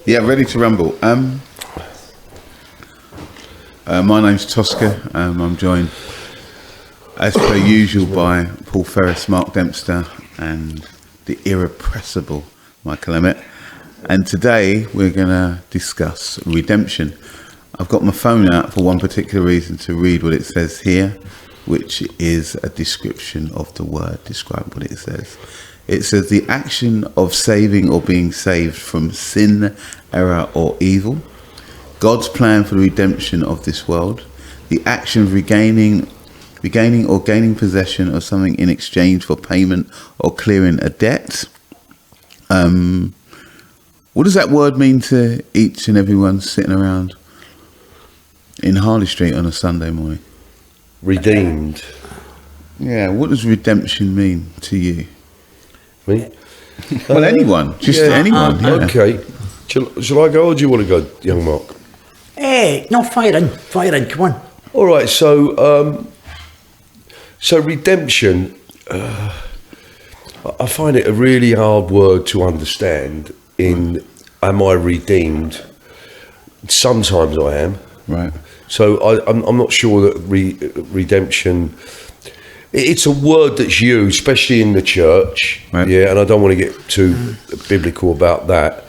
Yeah, ready to rumble. My name's Tosca. I'm joined, as per usual, by Paul Ferris, Mark Dempster, and the irrepressible Michael Emmett. And today we're going to discuss redemption. I've got my phone out for one particular reason, to read what it says here, which is a description of the word. Describe what it says. It says the action of saving or being saved from sin, error or evil. God's plan for the redemption of this world. The action of regaining or gaining possession of something in exchange for payment or clearing a debt. What does that word mean to each and everyone sitting around in Harley Street on a Sunday morning? Redeemed. Yeah, what does redemption mean to you? Me? Well, anyone. Just anyone. Yeah. Okay. Shall I go or do you want to go, young Mark? No, fire in, come on. All right, so redemption, I find it a really hard word to understand in am I redeemed? Sometimes I am. Right. So I'm not sure that redemption, it's a word that's used, especially in the church, right. Yeah, and I don't want to get too biblical about that,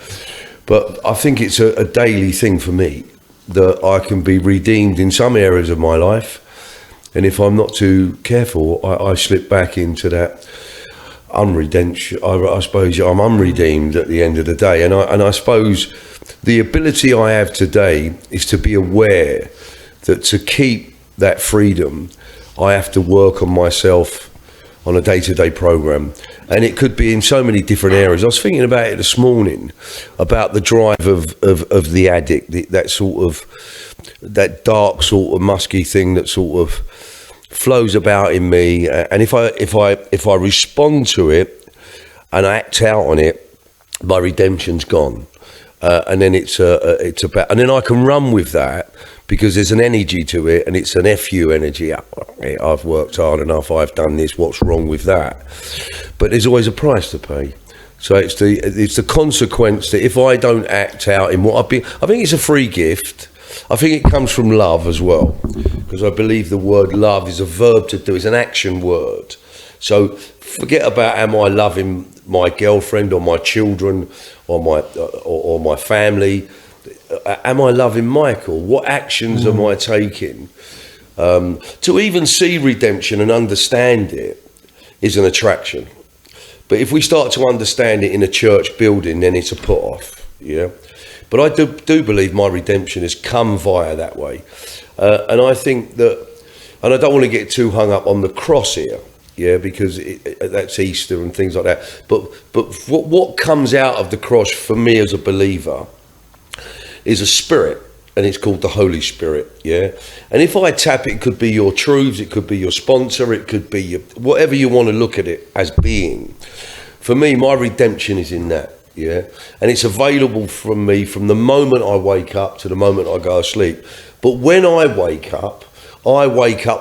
but I think it's a daily thing for me, that I can be redeemed in some areas of my life, and if I'm not too careful, I slip back into that unredemption. I suppose I'm unredeemed at the end of the day, and I suppose the ability I have today is to be aware that to keep that freedom, I have to work on myself on a day-to-day program, and it could be in so many different areas. I was thinking about it this morning, about the drive of the addict, that dark sort of musky thing that sort of flows about in me, and if I respond to it and I act out on it, my redemption's gone, and then it's about, and then I can run with that because there's an energy to it, and it's an FU energy. I've worked hard enough, I've done this, what's wrong with that? But there's always a price to pay. So it's the consequence that if I don't act out in what I've been, I think it's a free gift. I think it comes from love as well, because I believe the word love is a verb to do, it's an action word. So forget about am I loving my girlfriend or my children or my family. Am I loving Michael? What actions am I taking? To even see redemption and understand it is an attraction. But if we start to understand it in a church building, then it's a put off. Yeah. But I do believe my redemption has come via that way. And I think that, and I don't want to get too hung up on the cross here, yeah, because that's Easter and things like that. But what comes out of the cross for me as a believer is a spirit, and it's called the Holy Spirit, yeah? And if I tap it, could be your truths, it could be your sponsor, it could be whatever you want to look at it as being. For me, my redemption is in that, yeah? And it's available from me from the moment I wake up to the moment I go to sleep. But when I wake up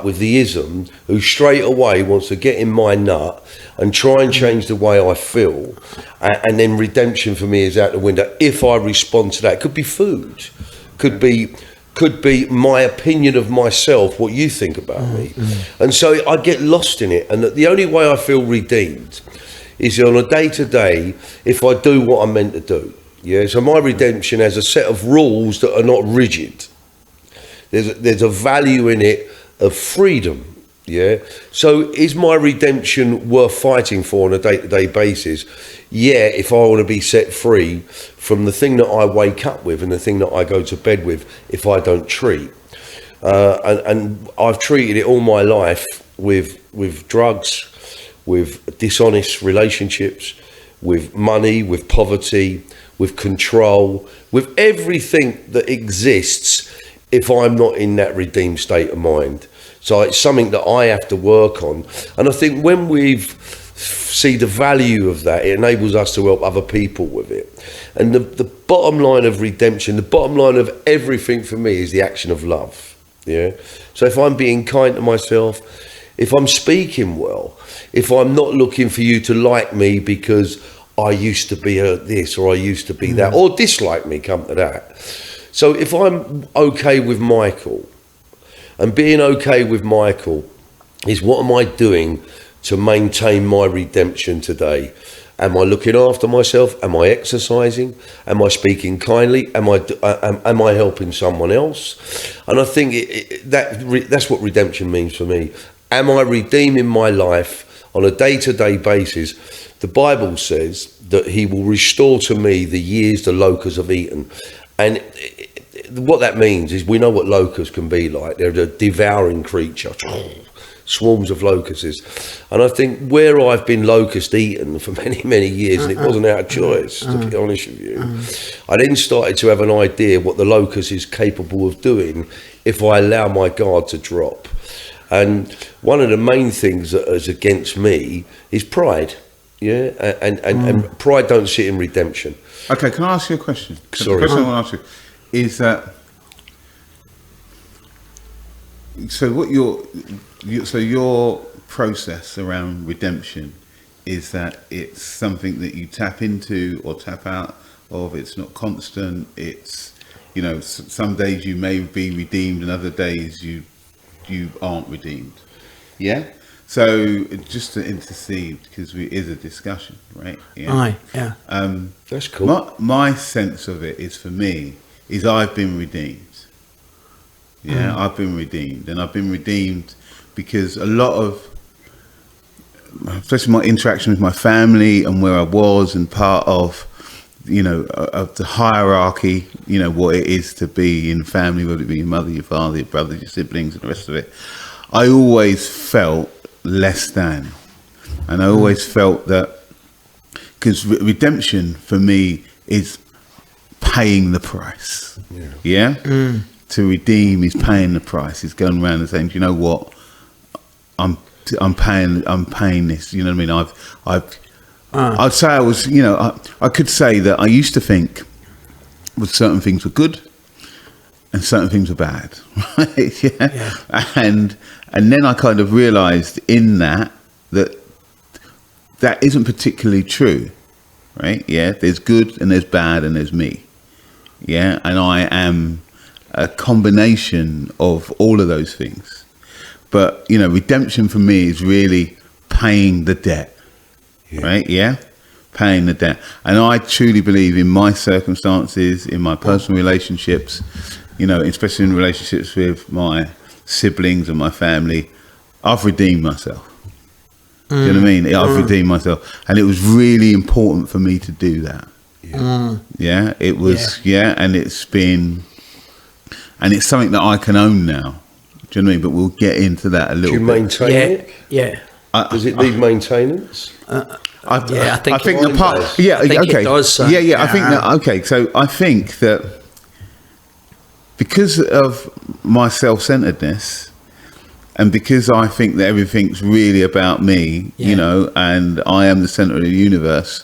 with the ism who straight away wants to get in my nut and try and change the way I feel, and then redemption for me is out the window if I respond to that. It could be food, could be my opinion of myself, what you think about me. And so I get lost in it, and the only way I feel redeemed is on a day-to-day if I do what I'm meant to do. Yeah, so my redemption has a set of rules that are not rigid. There's a value in it of freedom, yeah? So is my redemption worth fighting for on a day-to-day basis? Yeah, if I want to be set free from the thing that I wake up with and the thing that I go to bed with if I don't treat. And I've treated it all my life with drugs, with dishonest relationships, with money, with poverty, with control, with everything that exists if I'm not in that redeemed state of mind. So it's something that I have to work on. And I think when we've see the value of that, it enables us to help other people with it. And the bottom line of redemption, the bottom line of everything for me is the action of love. Yeah. So if I'm being kind to myself, if I'm speaking well, if I'm not looking for you to like me because I used to be this, or I used to be that, or dislike me, come to that. So if I'm okay with Michael, and being okay with Michael is what am I doing to maintain my redemption today? Am I looking after myself? Am I exercising? Am I speaking kindly? Am I helping someone else? And I think that's what redemption means for me. Am I redeeming my life on a day-to-day basis? The Bible says that he will restore to me the years the locusts have eaten. And what that means is we know what locusts can be like. They're a devouring creature. Swarms of locusts. And I think where I've been locust eaten for many, many years, and it wasn't out of choice, to be honest with you, I then started to have an idea what the locust is capable of doing if I allow my guard to drop. And one of the main things that is against me is pride. Yeah, and pride don't sit in redemption. Okay, can I ask you a question? Sorry. The question I want to ask you is that, so what your process around redemption is that it's something that you tap into or tap out of. It's not constant. It's, you know, some days you may be redeemed and other days you aren't redeemed. Yeah. So just to intercede, because it is a discussion, right? Yeah. Aye, yeah. That's cool. My sense of it is, for me, is I've been redeemed. Yeah, I've been redeemed, and I've been redeemed because a lot of, especially my interaction with my family and where I was, and part of, you know, of the hierarchy, you know, what it is to be in family, whether it be your mother, your father, your brother, your siblings, and the rest of it. I always felt less than, and I always felt that, because redemption for me is paying the price. Yeah. To redeem is paying the price. It's going around and saying, do you know what, I'm paying this. You know what I mean? I'd say I was, you know, I could say that I used to think that certain things were good and certain things were bad, right? Yeah. And then I kind of realised in that isn't particularly true, right? Yeah, there's good and there's bad and there's me. Yeah, and I am a combination of all of those things. But, you know, redemption for me is really paying the debt, right? Yeah, paying the debt. And I truly believe in my circumstances, in my personal relationships, you know, especially in relationships with my siblings and my family, I've redeemed myself. Do you know what I mean? I've redeemed myself. And it was really important for me to do that. Yeah, it was, and it's been, and it's something that I can own now. Do you know what I mean? But we'll get into that a little bit. Do you maintain it? Yeah. Does it need maintenance? I think the part. Does. I think it does. Yeah. I think that. Okay, so I think that because of my self-centeredness, and because I think that everything's really about me, you know, and I am the center of the universe,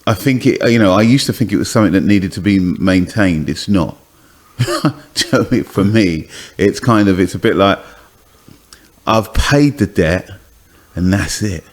I think it. You know, I used to think it was something that needed to be maintained. It's not. For me, it's a bit like I've paid the debt and that's it.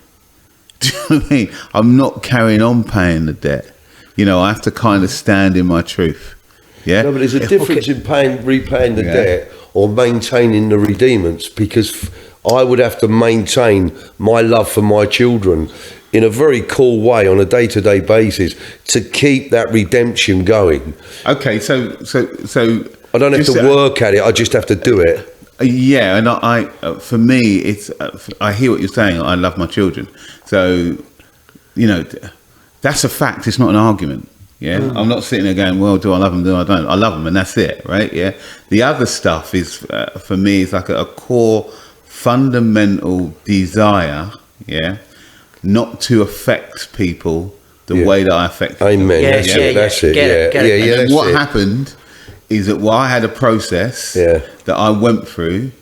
Do you know what I mean? I'm not carrying on paying the debt. You know, I have to kind of stand in my truth. Yeah. No, but there's a difference in repaying the debt or maintaining the redeemance, because I would have to maintain my love for my children in a very cool way on a day-to-day basis to keep that redemption going. Okay, so I don't have to work at it. I just have to do it. Yeah, and I for me, it's I hear what you're saying. I love my children, so you know that's a fact. It's not an argument. Yeah, I'm not sitting there going, well, do I love them? Do I don't? I love them, and that's it, right? Yeah. The other stuff is for me, it's like a core, fundamental desire. Yeah. Not to affect people the way that I affect them. Amen. That's it. What happened is that I had a process that I went through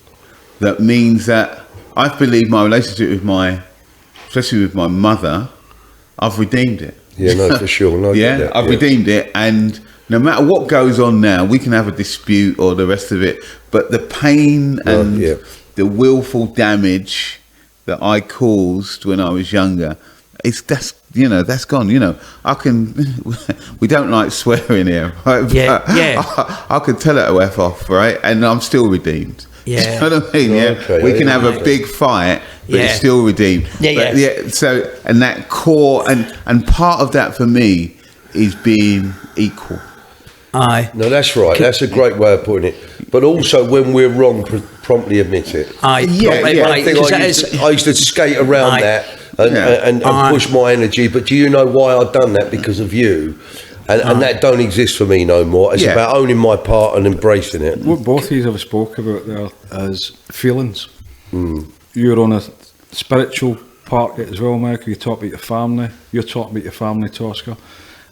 that means that I believe my relationship with especially with my mother, I've redeemed it. Yeah, no, for sure. No, I've redeemed it, and no matter what goes on now, we can have a dispute or the rest of it, but the pain and the willful damage that I caused when I was younger, that's gone. I can. We don't like swearing here, right? Yeah, But yeah. I could tell it to F off, right? And I'm still redeemed. Yeah. You know what I mean? Yeah. Okay, We can have a right. big fight, but Yeah. it's still redeemed. Yeah, But yeah. So, and that core, and part of that for me is being equal. Aye. No, that's right. That's a great way of putting it. But also, when we're wrong, promptly admit it. Aye. Yeah, Right, yeah. right, I think 'cause I that used, is- to, I used to skate around Aye. that and Aye. push my energy. But do you know why I've done that? Because of you. And that don't exist for me no more. It's Yeah. about owning my part and embracing it. What both of you have spoke about there is feelings. You're on a spiritual part of it as well, Michael. You talk about your family. You're talking about your family, Tosca.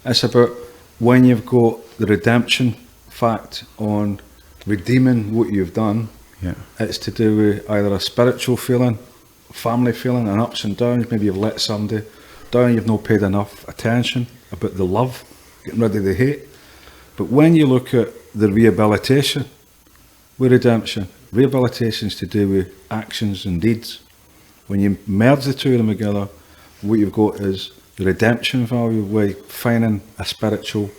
It's about when you've got the redemption fact on redeeming what you've done. Yeah. It's to do with either a spiritual feeling, family feeling, and ups and downs. Maybe you've let somebody down, you've not paid enough attention about the love, getting rid of the hate. But when you look at the rehabilitation with redemption, rehabilitation is to do with actions and deeds. When you merge the two of them together, what you've got is the redemption value, where you're finding a spiritual,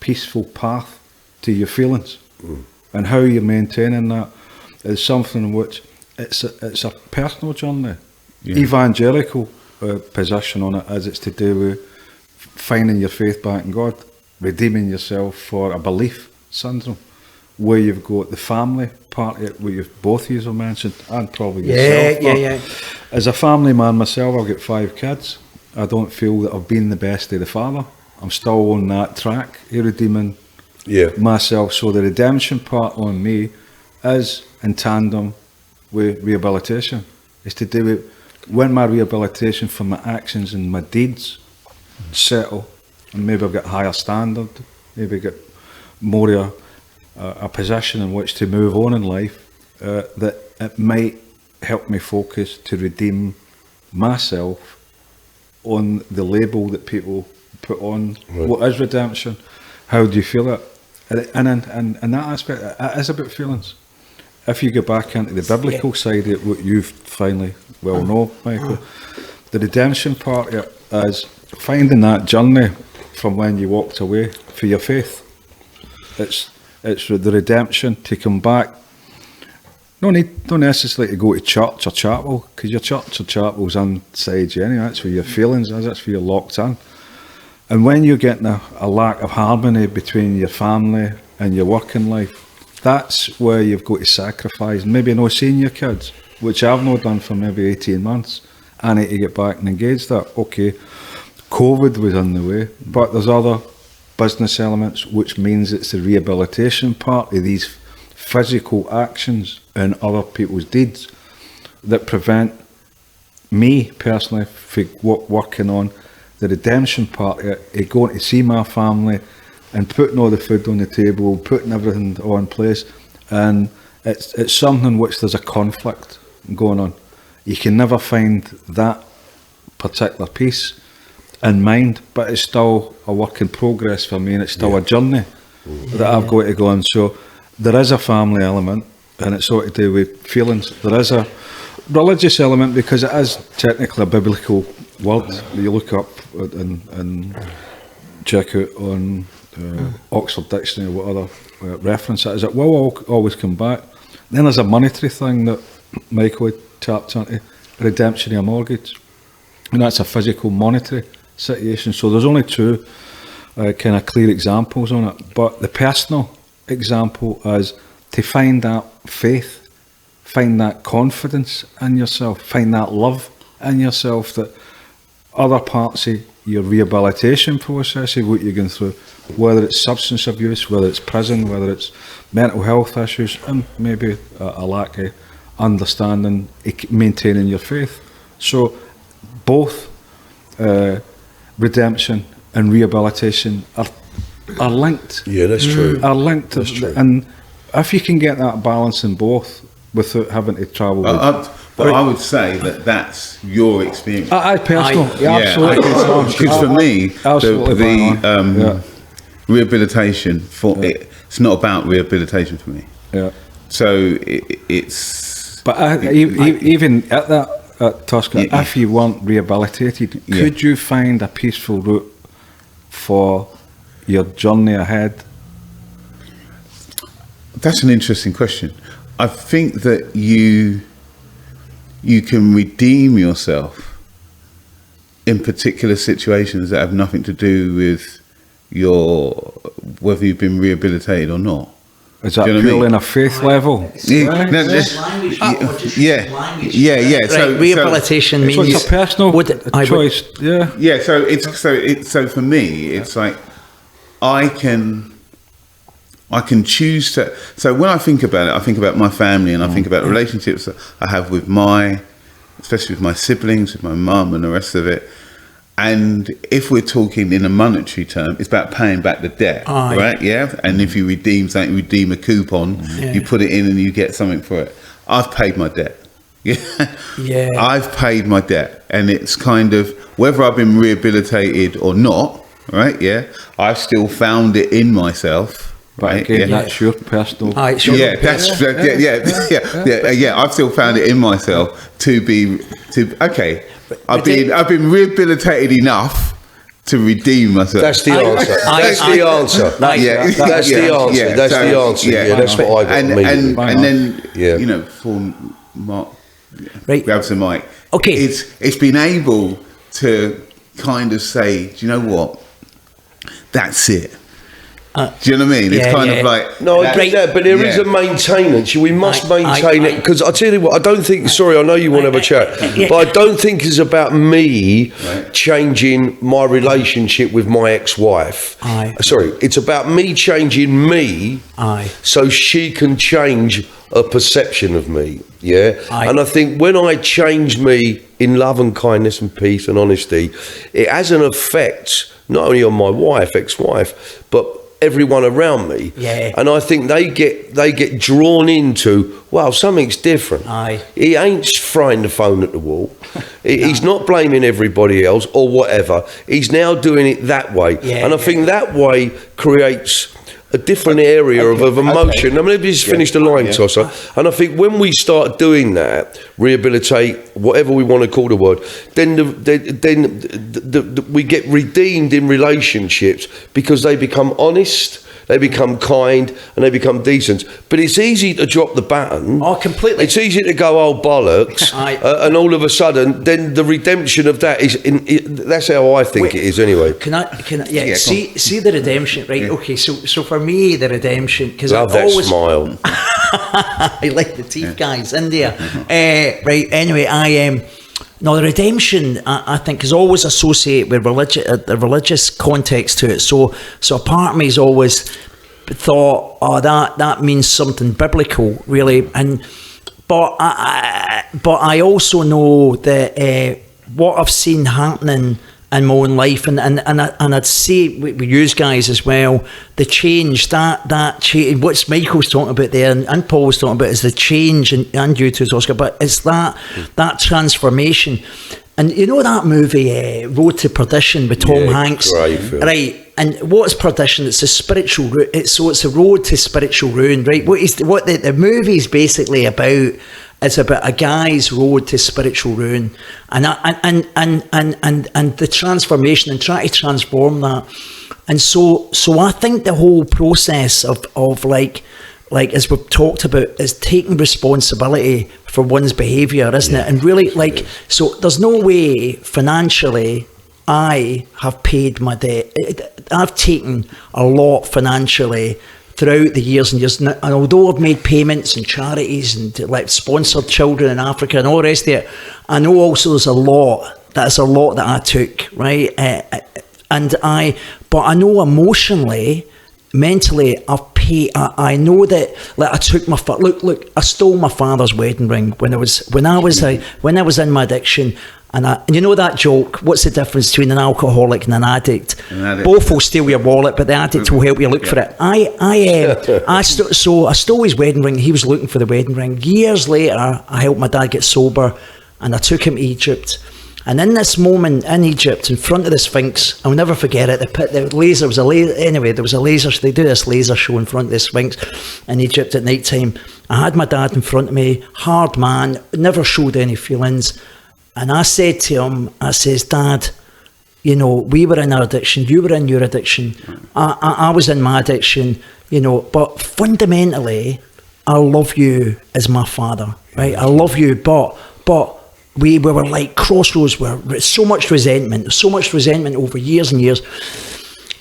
peaceful path to your feelings. And how you're maintaining that is something which it's a personal journey. Yeah. Evangelical position on it as it's to do with finding your faith back in God, redeeming yourself for a belief syndrome, where you've got the family part of it, where both of you have mentioned, and probably yourself. Yeah. As a family man myself, I've got 5 kids. I don't feel that I've been the best of the father. I'm still on that track, redeeming Yeah. myself. So the redemption part on me is in tandem with rehabilitation. It's to do with when my rehabilitation for my actions and my deeds settle, and maybe I've got higher standard, maybe I've got more a position in which to move on in life, that it might help me focus to redeem myself on the label that people put on what is redemption. How do you feel it? And in that aspect, it is about feelings. If you go back into the biblical side of it, what you finally well know, Michael, the redemption part of it is finding that journey from when you walked away for your faith. It's the redemption to come back. Don't necessarily to go to church or chapel, because your church or chapel's inside you anyway. That's where your feelings is. That's where you're locked in. And when you're getting a lack of harmony between your family and your working life, that's where you've got to sacrifice. Maybe not seeing your kids, which I've not done for maybe 18 months. I need to get back and engage that. Okay, COVID was on the way, but there's other business elements, which means it's the rehabilitation part of these physical actions and other people's deeds that prevent me personally from working on the redemption part of going to see my family and putting all the food on the table, putting everything on place. And it's something which there's a conflict going on. You can never find that particular piece in mind, but it's still a work in progress for me, and it's still a journey that I've got to go on. So there is a family element, and it's all to do with feelings. There is a religious element, because it is technically a biblical word that you look up and check out on Oxford Dictionary or what other reference it is. It will always come back. Then there's a monetary thing that Michael had tapped into, redemption of a mortgage, and that's a physical monetary situation. So there's only 2 kind of clear examples on it, but the personal example is to find that faith, find that confidence in yourself, find that love in yourself, that other parts of your rehabilitation process of what you're going through, whether it's substance abuse, whether it's prison, whether it's mental health issues, and maybe a lack of understanding, maintaining your faith. So both redemption and rehabilitation are linked. Yeah, that's true. Are linked. That's true. And if you can get that balance in both without having to travel But I would say that that's your experience. I personal, absolutely. Because for me, Absolutely the rehabilitation it's not about rehabilitation for me. Yeah. So it's. But even at that Tosca, if you weren't rehabilitated, could you find a peaceful route for your journey ahead? That's an interesting question. I think that you can redeem yourself in particular situations that have nothing to do with whether you've been rehabilitated or not. Is that purely on a faith level? Yeah. So rehabilitation means it's a personal choice. Yeah. So for me, it's like I can choose to. So when I think about it, I think about my family, and I think about the relationships that I have with especially with my siblings, with my mum, and the rest of it. And if we're talking in a monetary term, it's about paying back the debt, right? Yeah. And if you redeem something, redeem a coupon, you put it in and you get something for it. I've paid my debt. Yeah. I've paid my debt, and it's kind of whether I've been rehabilitated or not, right? Yeah. I've still found it in myself. But again, that's your personal. I've still found it in myself to be I've been rehabilitated enough to redeem myself. That's the answer. That's the answer. That's what I got. And then for Mark, grabs the mic. Okay, it's been able to kind of say, do you know what? That's it. Do you know what I mean? It's kind of like but there is a maintenance. We must maintain it, because I tell you what, I don't think. Sorry, I know you want to have a chat, but I don't think it's about me changing my relationship with my ex-wife. Sorry, it's about me changing me, so she can change a perception of me. And I think when I change me in love and kindness and peace and honesty, it has an effect not only on my ex-wife, but everyone around me. And I think they get drawn into, wow, something's different. He ain't throwing the phone at the wall. He's not blaming everybody else or whatever. He's now doing it that way. And I think that way creates a different area of emotion. I mean, if he's finished the line tosser, and I think when we start doing that, rehabilitate, whatever we want to call the word, then we get redeemed in relationships because they become honest, they become kind, and they become decent. But it's easy to drop the baton. Oh, completely. It's easy to go, oh, bollocks, and all of a sudden, then the redemption of that is, that's how I think it is anyway. Can I see the redemption, right? Okay, so for me, the redemption, because love that smile. I like the teeth, guys, in there. Right, anyway, the redemption, I think, is always associated with the religious context to it. So a part of me has always thought, that means something biblical, really. But I also know that what I've seen happening in my own life, and I'd say with you guys as well, the change that change, what Michael's talking about there and Paul's talking about is the change, and you too, Oscar, but it's that transformation. And you know that movie Road to Perdition with Tom Hanks, right? And what's perdition? It's a spiritual route. It's a road to spiritual ruin, right? What the movie is basically about? It's about a guy's road to spiritual ruin, and the transformation and trying to transform that. And so I think the whole process of like as we've talked about, is taking responsibility for one's behaviour, isn't it? And really, so there's no way financially I have paid my debt. I've taken a lot financially throughout the years and years, and although I've made payments and charities and sponsored children in Africa and all the rest of it, I know also there's a lot that I took, right? But I know emotionally, mentally, I've paid. I know that, I took my look. I stole my father's wedding ring when I was in my addiction. And you know that joke, what's the difference between an alcoholic and an addict? Both will steal your wallet, but the addict will help you look for it. I stole his wedding ring. He was looking for the wedding ring. Years later, I helped my dad get sober, and I took him to Egypt. And in this moment in Egypt, in front of the Sphinx, I'll never forget it. There was a laser. They do this laser show in front of the Sphinx in Egypt at night time. I had my dad in front of me, hard man, never showed any feelings. And I said to him, I says, Dad, you know, we were in our addiction, you were in your addiction, I was in my addiction, you know, but fundamentally, I love you as my father, right? I love you, but we were like crossroads, where so much resentment over years and years.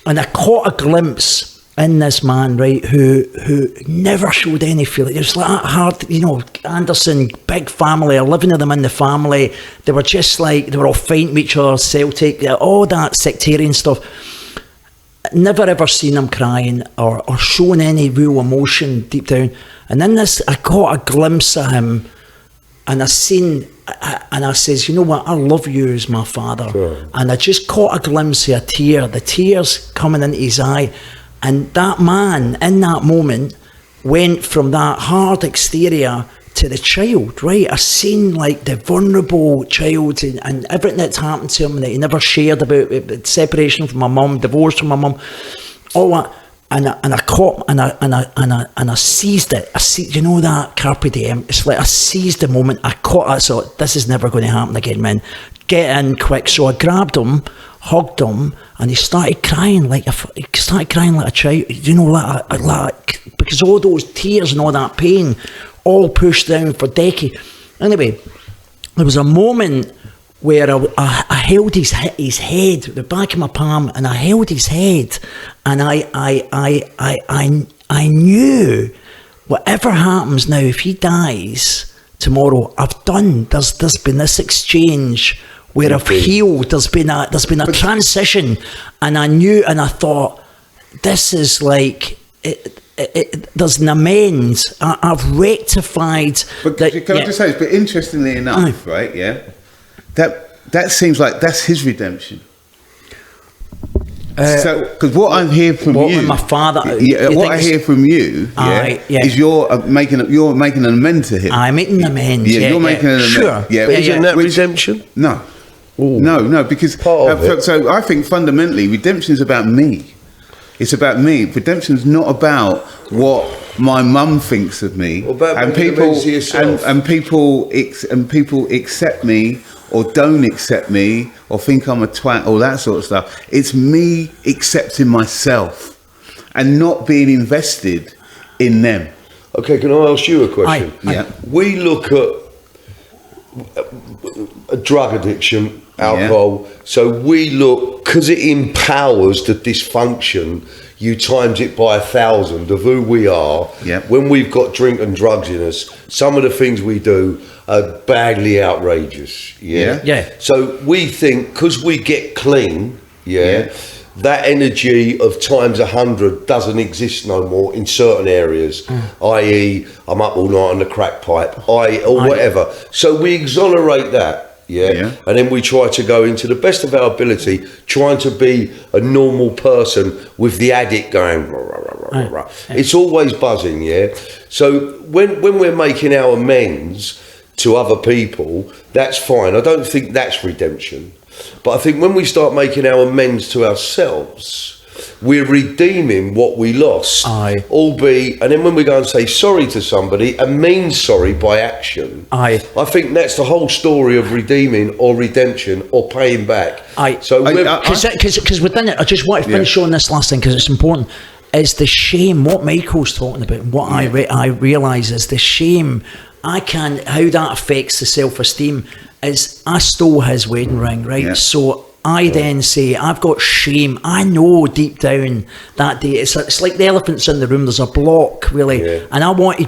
And I caught a glimpse in this man, right, who never showed any feeling. It was like that hard, you know, Anderson, big family, 11 of them in the family. They were just like, they were all fighting with each other, Celtic, all that sectarian stuff. Never ever seen him crying or showing any real emotion deep down. And in this, I caught a glimpse of him, and I says, you know what, I love you as my father. Sure. And I just caught a glimpse of a tear, the tears coming into his eye. And that man, in that moment, went from that hard exterior to the child, right? I seen like the vulnerable child and everything that's happened to him that he never shared about it, separation from my mum, divorce from my mum, all that. And I caught and I seized it. I see, you know, that carpe diem. It's like I seized the moment. I caught it. So this is never going to happen again, man. Get in quick. So I grabbed him, hugged him, and he started crying like a child. You know, like because all those tears and all that pain, all pushed down for decades. Anyway, there was a moment where I held his head, the back of my palm, and I held his head, and I knew whatever happens now, if he dies tomorrow, I've done. There's been this exchange where I've healed. There's been a transition, and I knew, and I thought, this is like there's an amends. I've rectified. But can I just say, but interestingly enough, right? Yeah. That seems like that's his redemption. So, because what I hear from you, my father, what I hear from you, is you're making an amend to him. I'm making an amend. You're making an amend. Sure. Yeah, but isn't that redemption? No. Ooh. No, because so I think fundamentally redemption is about me. It's about me. Redemption's not about what my mum thinks of me, and people accept me or don't accept me or think I'm a twat, all that sort of stuff. It's me accepting myself and not being invested in them. Okay, can I ask you a question? Yeah. We look at a drug addiction, alcohol, so we look, because it empowers the dysfunction, you times it by 1,000 of who we are. When we've got drink and drugs in us, some of the things we do are badly outrageous. So we think, because we get clean, that energy of times 100 doesn't exist no more in certain areas, i.e. I'm up all night on the crack pipe, or whatever. So we exonerate that. And then we try to go into the best of our ability, trying to be a normal person with the addict going rah, rah, rah, rah, rah. It's always buzzing. So when we're making our amends to other people, that's fine. I don't think that's redemption, but I think when we start making our amends to ourselves, we're redeeming what we lost, albeit, and then when we go and say sorry to somebody and mean sorry by action, I think that's the whole story of redeeming or redemption or paying back. So because within it, I just want to finish on this last thing because it's important. Is the shame what Michael's talking about? And what I realise is the shame. How that affects the self-esteem is I stole his wedding ring, right? So I then say, I've got shame. I know deep down that day, it's like the elephant's in the room, there's a block, really. And I want to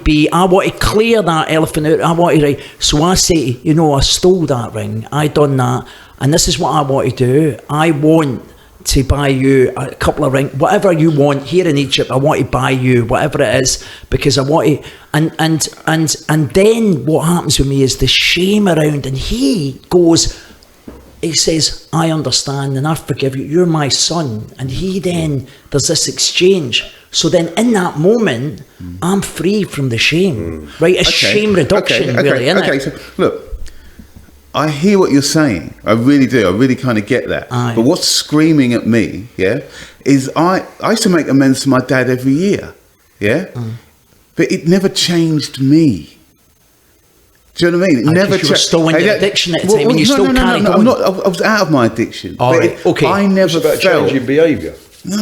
clear that elephant out. So I say, you know, I stole that ring. I done that. And this is what I want to do. I want to buy you a couple of rings, whatever you want here in Egypt. I want to buy you whatever it is because I want to, and then what happens with me is the shame around, and he says, I understand and I forgive you, you're my son. And there's this exchange. So then in that moment, I'm free from the shame, right? It's shame reduction, really, isn't it? So look, I hear what you're saying. I really do. I really kind of get that. But what's screaming at me, is I used to make amends to my dad every year, but it never changed me. Do you know what I mean? It never you were still in your addiction at the time, and you still carried no, on. I'm not. I was out of my addiction. All but right, okay. I never It's about felt. changing behaviour. No.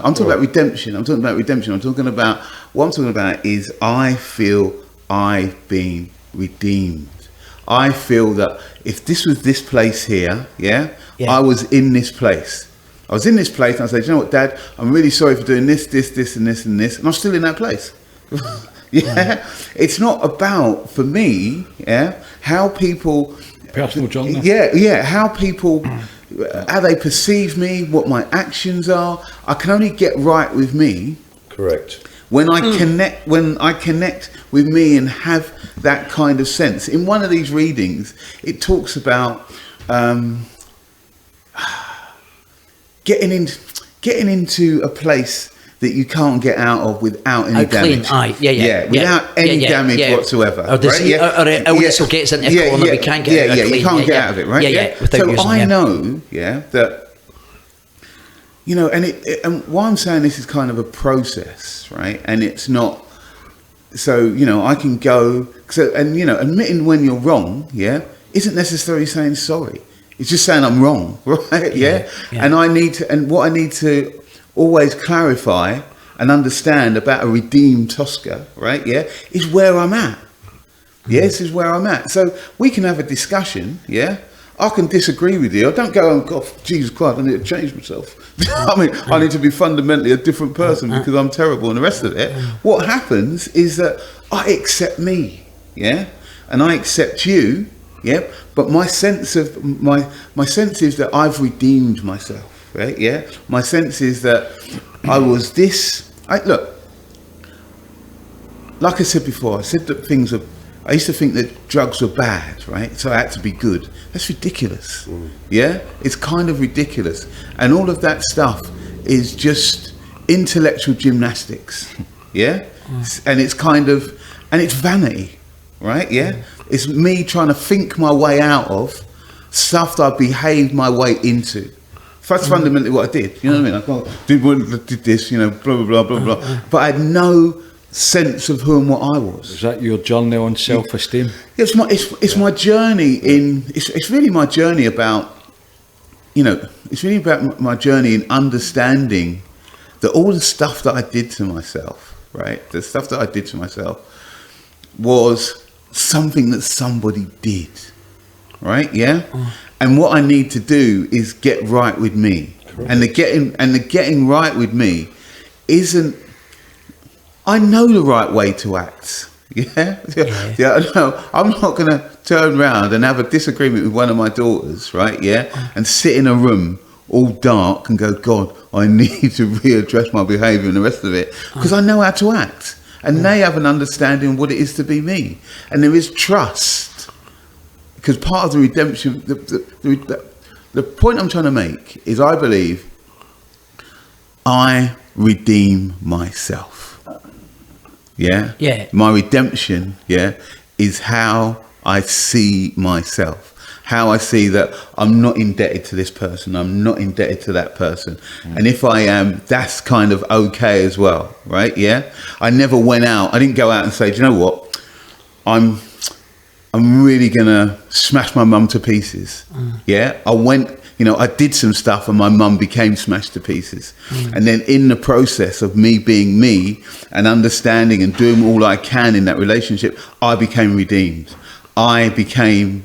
I'm talking about redemption. I'm talking about what I'm talking about is I feel I've been redeemed. I feel that if this was this place here, I was in this place. I was in this place and I said, you know what, Dad, I'm really sorry for doing this, and this, and I'm still in that place. It's not about, for me, how people... Personal journey. How they perceive me, what my actions are. I can only get right with me. Correct. When I connect with me and have that kind of sense. In one of these readings, it talks about getting into a place that you can't get out of without any damage. Without any damage whatsoever. Or illness will get us into a corner we can't get out of it. You can't get out of it, right? So I know, that, you know, and why I'm saying this is kind of a process, right? And it's not, so, you know, I can go, and, you know, admitting when you're wrong, isn't necessarily saying sorry. It's just saying I'm wrong, right? And what I need to always clarify and understand about a redeemed Tosca, right? Is where I'm at. This is where I'm at. So we can have a discussion, I can disagree with you. I don't go, oh God, Jesus Christ, I need to change myself. I mean, I need to be fundamentally a different person because I'm terrible and the rest of it. What happens is that I accept me, and I accept you, but my sense of my sense is that I've redeemed myself. Right? My sense is that I was this. Look, like I said before, I said that I used to think that drugs were bad, right? So I had to be good. That's ridiculous. It's kind of ridiculous, and all of that stuff is just intellectual gymnastics. And it's kind of, and it's vanity, right? It's me trying to think my way out of stuff that I behaved my way into. That's fundamentally what I did. You know what I mean? I did this, you know, blah, blah, blah, blah, blah. But I had no sense of who and what I was. Is that your journey on self-esteem? It's my journey it's really my journey about, you know, it's really about my journey in understanding that all the stuff that I did to myself, right? The stuff that I did to myself was something that somebody did, right? And what I need to do is get right with me. Correct. And the getting right with me isn't, I know the right way to act. No, I'm not going to turn around and have a disagreement with one of my daughters, right? And sit in a room all dark and go, God, I need to readdress my behaviour and the rest of it, because I know how to act. And they have an understanding of what it is to be me. And there is trust. Because part of the redemption, the point I'm trying to make is I believe I redeem myself. My redemption, is how I see myself. How I see that I'm not indebted to this person. I'm not indebted to that person. And if I am, that's kind of okay as well, right? I never went out. I didn't go out and say, do you know what? I'm really gonna smash my mum to pieces. I went, you know, I did some stuff and my mum became smashed to pieces. And then in the process of me being me and understanding and doing all I can in that relationship, I became redeemed. I became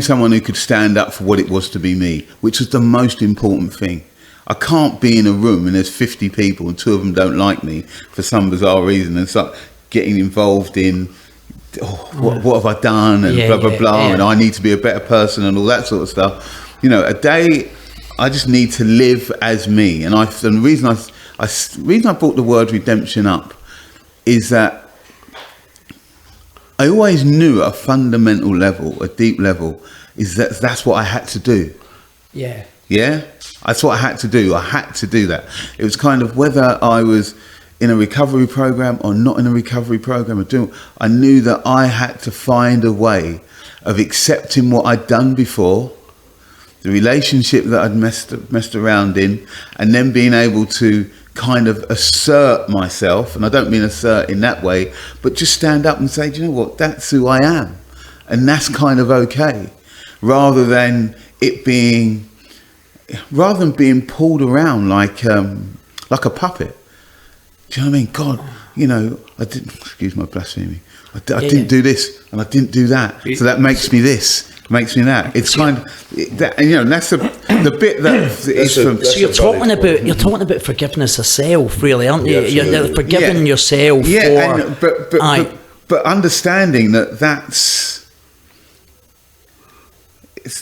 someone who could stand up for what it was to be me, which was the most important thing. I can't be in a room and there's 50 people and 2 of them don't like me for some bizarre reason and start getting involved in what have I done and blah blah blah and I need to be a better person and all that sort of stuff. You know, a day I just need to live as me. And the reason I brought the word redemption up is that I always knew at a fundamental level, a deep level, is that that's what I had to do. That's what I had to do. I had to do that. It was kind of whether I was in a recovery program or not in a recovery program, I knew that I had to find a way of accepting what I'd done before, the relationship that I'd messed around in, and then being able to kind of assert myself, and I don't mean assert in that way, but just stand up and say, do you know what, that's who I am, and that's kind of okay, rather than being pulled around like a puppet. Do you know what I mean? God, you know, I didn't, excuse my blasphemy, I didn't do this and I didn't do that, so that makes me this, makes me that. It's kind of that, you know, and that's the bit that is from. So you're talking about forgiveness of self, really, aren't you? Yeah, You're forgiving yourself for. But understanding that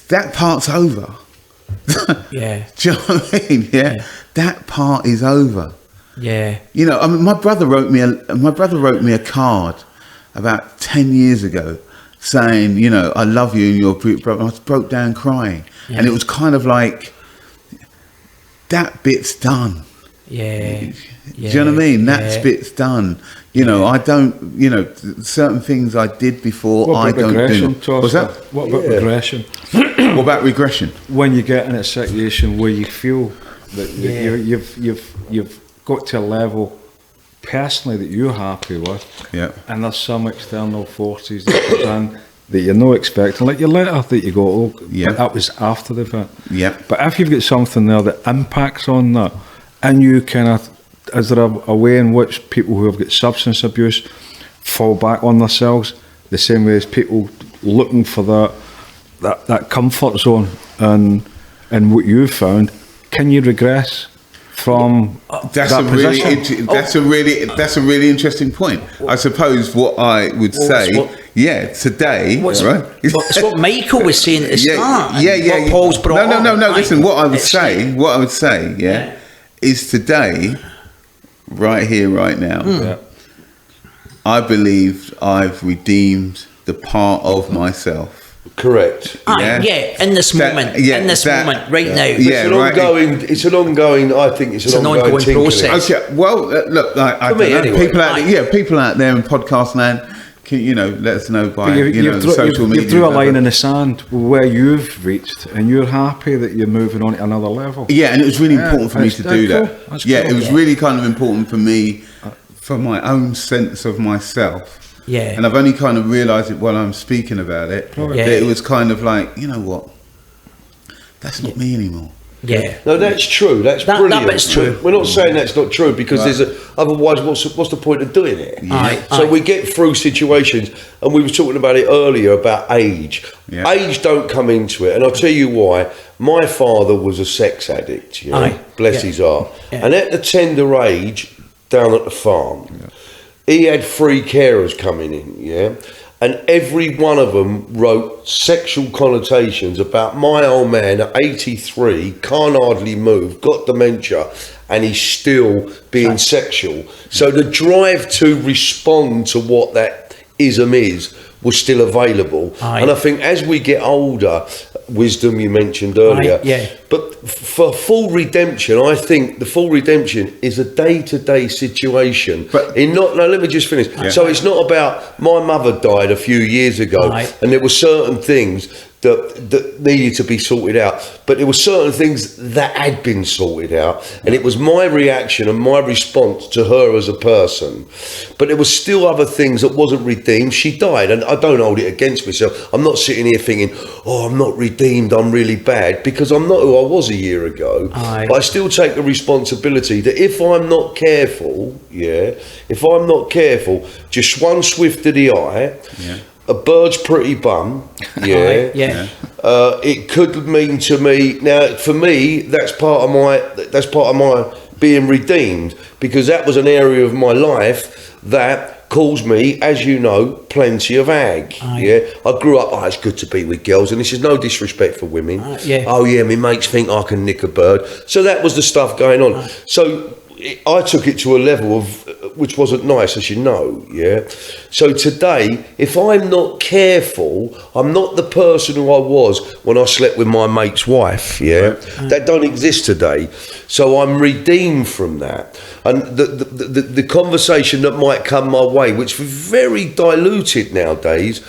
that part's over. Yeah. Do you know what I mean? Yeah. That part is over. Yeah. You know, I mean, my brother wrote me a card about 10 years ago saying, you know, I love you and you're a brute brother. I broke down crying. Yeah. And it was kind of like, that bit's done. Yeah. Do you know what I mean? That bit's done. You know, I don't, you know, certain things I did before, I don't do. What's that? What about regression? What about regression? When you get in a situation where you feel that you've got to a level personally that you're happy with, and there's some external forces that you've done that you're not expecting, like your letter that you go, oh, that was after the event. Yeah. But if you've got something there that impacts on that, and you kind of, is there a way in which people who have got substance abuse fall back on themselves the same way as people looking for that comfort zone and what you've found? Can you regress from that's a really interesting point. I suppose what I would say, today, right? It's what Michael was saying at the start. What Paul's brought No. Listen, what I would say, is today, right here, right now. I believe I've redeemed the part of myself. Correct. In this moment, right now. It's an ongoing. I think it's an ongoing process. Okay, well, look, I don't know. Anyway. People out there in podcast land, can, you know, let us know by social media. You threw a line in the sand where you've reached, and you're happy that you're moving on to another level. Yeah, and it was really important for me to do that. That's cool. It was really kind of important for me, for my own sense of myself. Yeah. And I've only kind of realised it while I'm speaking about it, that it was kind of like, you know what, that's not me anymore. Yeah. No, that's true. That's brilliant. That bit's true. We're not saying that's not true because otherwise, what's the point of doing it? So we get through situations, and we were talking about it earlier about age. Yeah. Age don't come into it, and I'll tell you why. My father was a sex addict. Bless his heart. Yeah. And at the tender age, down at the farm, he had 3 carers coming in. And every one of them wrote sexual connotations about my old man at 83, can't hardly move, got dementia, and he's still being sexual. So the drive to respond to what that ism is was still available. And I think as we get older, wisdom you mentioned earlier, but for full redemption, I think the full redemption is a day-to-day situation. But let me just finish. So it's not about, my mother died a few years ago, and there were certain things that needed to be sorted out, but there were certain things that had been sorted out, and it was my reaction and my response to her as a person. But there were still other things that wasn't redeemed. She died, and I don't hold it against myself. I'm not sitting here thinking, oh, I'm not redeemed, I'm really bad, because I'm not who I was a year ago. But I still take the responsibility that if I'm not careful, just one swift of the eye, a bird's pretty bum, it could mean to me, now for me, that's part of my being redeemed, because that was an area of my life that caused me, as you know, plenty of ag. I grew up, it's good to be with girls, and this is no disrespect for women. My mates think I can nick a bird. So that was the stuff going on. So I took it to a level of which wasn't nice, as you know. So today, if I'm not careful, I'm not the person who I was when I slept with my mate's wife. That don't exist today. So I'm redeemed from that. And the conversation that might come my way, which is very diluted nowadays,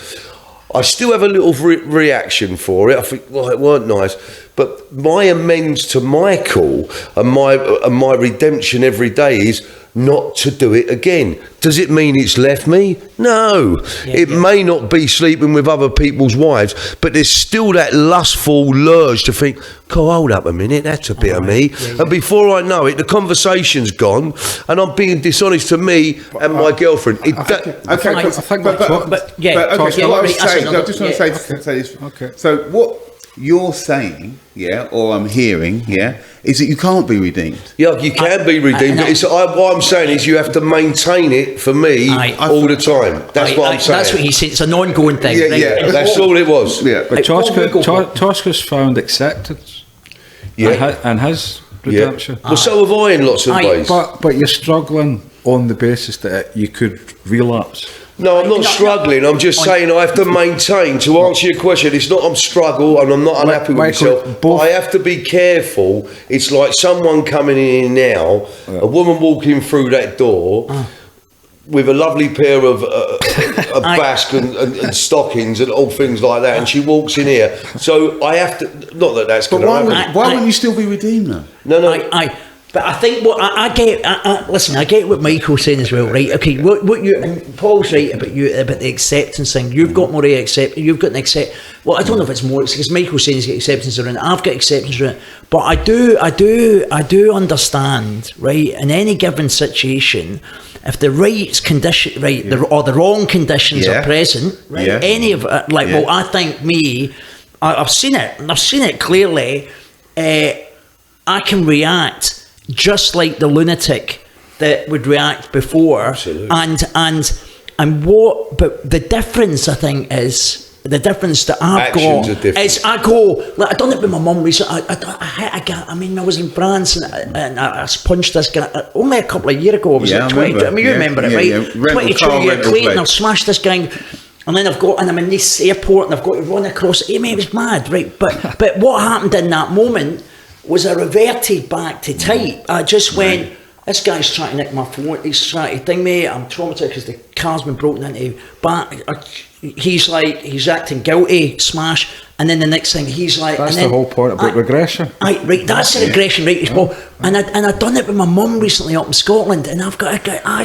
I still have a little reaction for it. I think, well, it weren't nice. But my amends to Michael and my redemption every day is not to do it again. Does it mean it's left me? No. It may not be sleeping with other people's wives, but there's still that lustful urge to think, God, hold up a minute, that's a bit of me. And before I know it, the conversation's gone, and I'm being dishonest to me and my girlfriend. I just want to say this. Okay. So what you're saying, or I'm hearing, is that you can't be redeemed. Yeah, you can be redeemed, but what I'm saying is you have to maintain it for me all the time. That's what I'm saying. That's what he's saying. It's an ongoing thing. Yeah, that's all it was. Yeah. But Tosca's found acceptance. Yeah. And his redemption. Well, so have I in lots of ways. But you're struggling on the basis that you could relapse. No, I'm not struggling. I'm just saying I have to maintain. To answer your question, it's not I'm struggle and I'm not unhappy with myself. But I have to be careful. It's like someone coming in now, a woman walking through that door with a lovely pair of basque and stockings and all things like that, and she walks in here. So I have to. Not that that's going to happen. Why wouldn't you still be redeemed though? No. But I think what I get, listen, I get what Michael's saying as well, right? Okay, what you and Paul's right about the acceptance thing. You've got more accept. You've got an accept. Well, I don't know if it's more because Michael's saying he's got acceptance around it. I've got acceptance around it. But I do understand, right? In any given situation, if the right condition, right, or the wrong conditions are present, right? Any of it, well, I think I've seen it. I've seen it clearly. I can react just like the lunatic that would react before. Absolutely. But the difference I think is the difference that I've Actions got are different. is I go like I done it with my mum recently. I was in France and I punched this guy only a couple of years ago. I was like 20. I mean, you remember it, right? 22-year Clayton. I've smashed this guy. And then I'm in this airport and I've got to run across. I mean, it was mad, right? But what happened in that moment was I reverted back to type. I just went, this guy's trying to nick my phone, he's trying to thing me, I'm traumatised because the car's been broken into. But he's acting guilty, smash, and then the next thing he's like... That's the whole point about regression. Right, that's the regression, right? Well, and I've done it with my mum recently up in Scotland, and I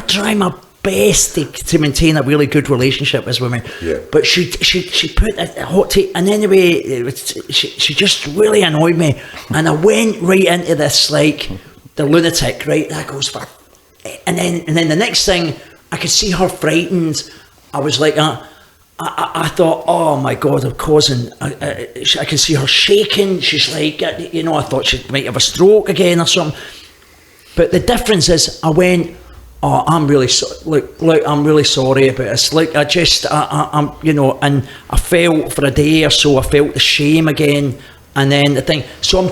try my best to maintain a really good relationship with women, but she put a hot take, and anyway she just really annoyed me, and I went right into this like the lunatic, right? That goes for, and then the next thing I could see her frightened. I was like, I thought, oh my God, I'm causing. I can see her shaking. She's like, I thought she might have a stroke again or something. But the difference is, I went, oh, I'm really I'm really sorry about this. Like, I'm, and I felt for a day or so, I felt the shame again, and then the thing. So I'm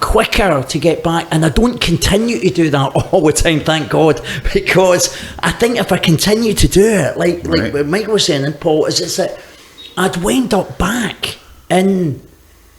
quicker to get back, and I don't continue to do that all the time, thank God, because I think if I continue to do it, like what Michael was saying, and Paul, is that I'd wind up back in.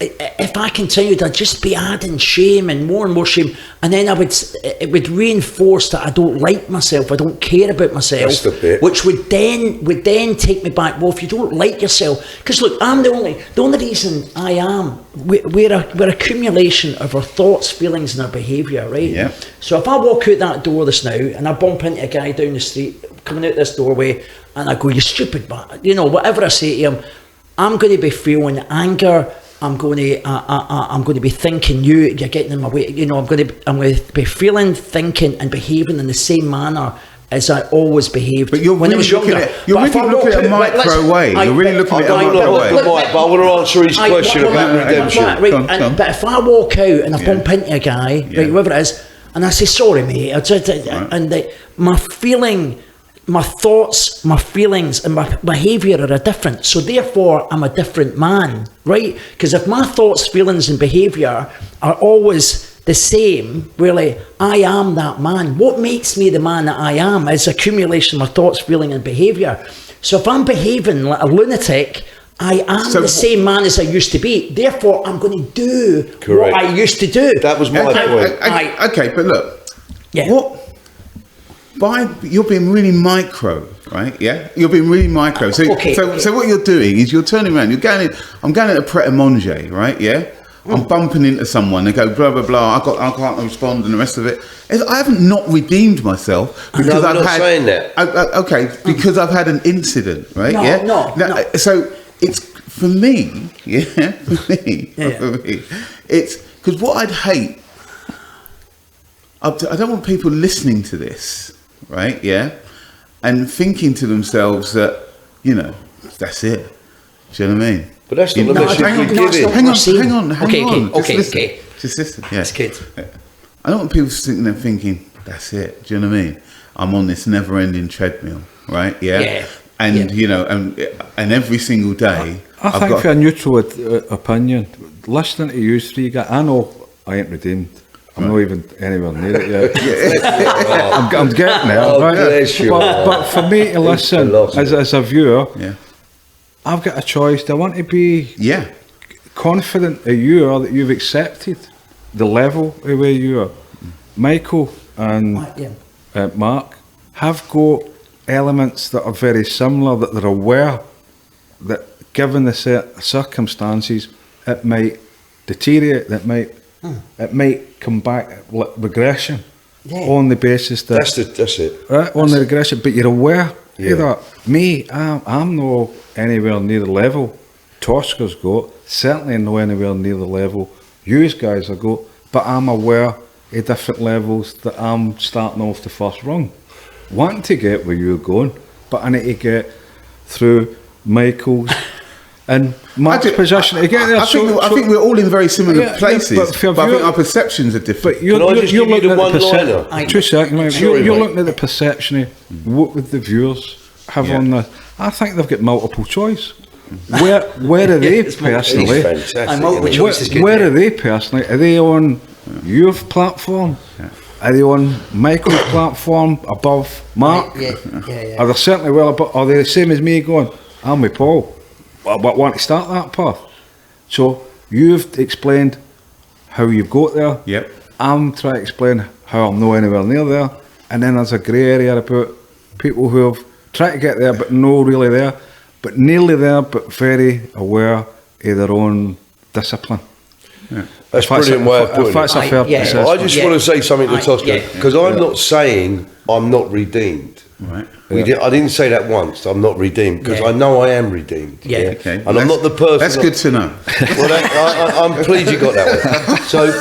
If I continued, I'd just be adding shame and more shame, and then it would reinforce that I don't like myself, I don't care about myself. That's the bit. Which would then take me back. Well, if you don't like yourself, because look, I'm the only reason I am. We're accumulation of our thoughts, feelings, and our behaviour, right? Yeah. So if I walk out that door this now, and I bump into a guy down the street coming out this doorway, and I go, "You stupid," but whatever I say to him, I'm going to be feeling anger. I'm going to be thinking you're getting in my way. I'm going to be feeling, thinking, and behaving in the same manner as I always behaved. But you're really looking at it a micro way. You're really looking at it a micro way. But I want to answer his question about redemption. But if I walk out and I bump into a guy, right, whoever it is, and I say sorry, mate, and my feeling. My thoughts, my feelings, and my behaviour are different. So therefore, I'm a different man, right? Because if my thoughts, feelings, and behaviour are always the same, really, I am that man. What makes me the man that I am is accumulation of my thoughts, feeling, and behaviour. So if I'm behaving like a lunatic, I am the same man as I used to be. Therefore, I'm going to do what I used to do. That was my point. Okay, but look, what you're being really micro, right? Yeah, you're being really micro. So, so what you're doing is you're turning around. You're going in. I'm going into Pret a Manger, right? Yeah. I'm bumping into someone. They go blah blah blah. I can't respond, and the rest of it. I haven't not redeemed myself because I'm not saying that. Okay, because I've had an incident, right? No. So it's for me. Yeah, for me. It's because what I'd hate. I don't want people listening to this, right? Yeah, and thinking to themselves that that's it. Do you know what I mean? But that's not the message you're giving. Hang on. Okay. Just listen. Yeah. That's good. I don't want people sitting there thinking, that's it. Do you know what I mean? I'm on this never-ending treadmill, right? Yeah. And, and every single day... I think for a neutral opinion, listening to you three guys, I know I ain't redeemed. I'm not even anywhere near it yet. I'm getting there, right? But for me to listen as a viewer... Yeah. I've got a choice. Do I want to be confident of you or that you've accepted the level of where you are? Michael and Mark have got elements that are very similar, that they're aware that given the circumstances, it might deteriorate, it might come back regression on the basis that... That's it. Right, on the regression, but you're aware. That me, I'm no anywhere near the level Tosca's got, certainly no anywhere near the level you guys have got, but I'm aware of different levels that I'm starting off the first rung. Wanting to get where you're going, but I need to get through Michael's and Mark's position to get there. I think we're all in very similar places, but I think our perceptions are different. But you're looking at the perception. 2 seconds, you're looking at the perception of what would the viewers have on the. I think they've got multiple choice. Where are they personally? Where are they personally? Are they on your platform? Are they on Michael's platform above Mark? Are they certainly well above? Are they the same as me going, I'm with Paul, but want to start that path? So you've explained how you've got there. Yep. I'm trying to explain how I'm not anywhere near there. And then there's a grey area about people who have tried to get there but no really there, but nearly there but very aware of their own discipline. Yeah. That's a brilliant way of putting it. That's a fair assessment. I just want to say something to Tosca, because I'm not saying I'm not redeemed. Right. I didn't say that once. I'm not redeemed, because I know I am redeemed. Okay. And I'm not the person. That's good to know. Well, I'm pleased you got that one. So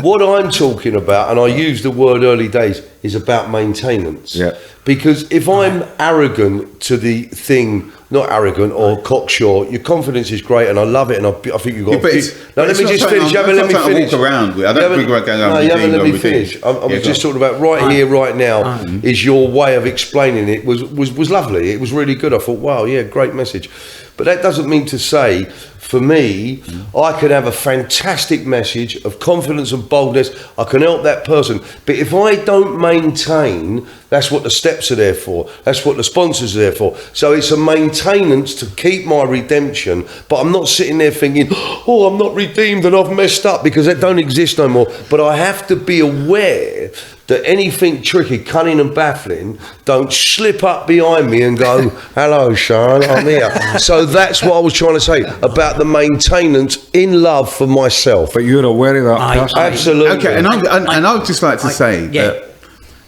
what I'm talking about, and I used the word early days, is about maintenance. Yeah. Because if I'm arrogant to the thing, not arrogant or cocksure, your confidence is great and I love it, and I think you've got... let me just finish. You haven't let me finish. I don't think we're going No, you haven't let me finish. I was just talking about right here, right now, is your way of explaining it was lovely. It was really good. I thought, wow, yeah, great message. But that doesn't mean to say, for me, I can have a fantastic message of confidence and boldness. I can help that person. But if I don't maintain, that's what the steps are there for. That's what the sponsors are there for. So it's a maintenance to keep my redemption. But I'm not sitting there thinking, oh, I'm not redeemed and I've messed up, because that don't exist no more. But I have to be aware that anything tricky, cunning and baffling don't slip up behind me and go, hello, Sean, I'm here. So that's what I was trying to say about the maintenance in love for myself. But you're aware of that person. Absolutely. Okay, and I would just like to say that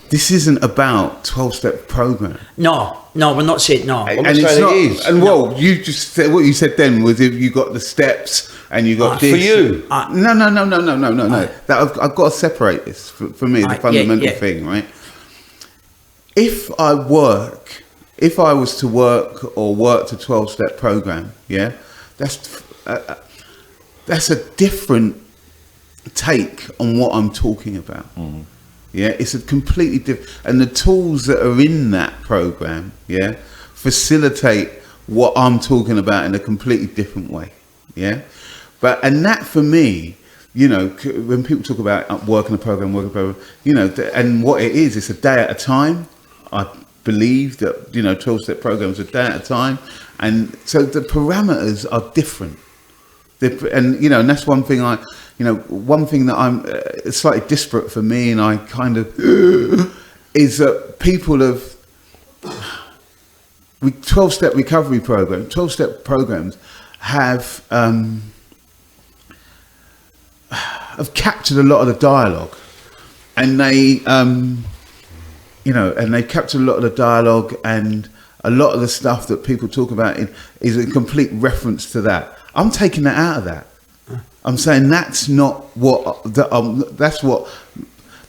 this isn't about 12-step program. No, we're not saying no. And it's not. It is. And you just said what you said then was if you got the steps and you got this. For you? No. That I've got to separate this for me. The fundamental thing, right? If I was to work or worked a 12-step program, that's a different take on what I'm talking about. Mm-hmm. Yeah, it's a completely different, and the tools that are in that program, facilitate what I'm talking about in a completely different way. Yeah, and that for me, when people talk about working a program, and what it is, it's a day at a time. I believe that 12-step programs are a day at a time, and so the parameters are different. And that's one thing one thing that I'm slightly disparate for me, and I kind of is that people have 12-step recovery program, 12-step programs have captured a lot of the dialogue, and they and they captured a lot of the dialogue, and a lot of the stuff that people talk about is a complete reference to that. I'm taking that out of that. I'm saying that's not what that's what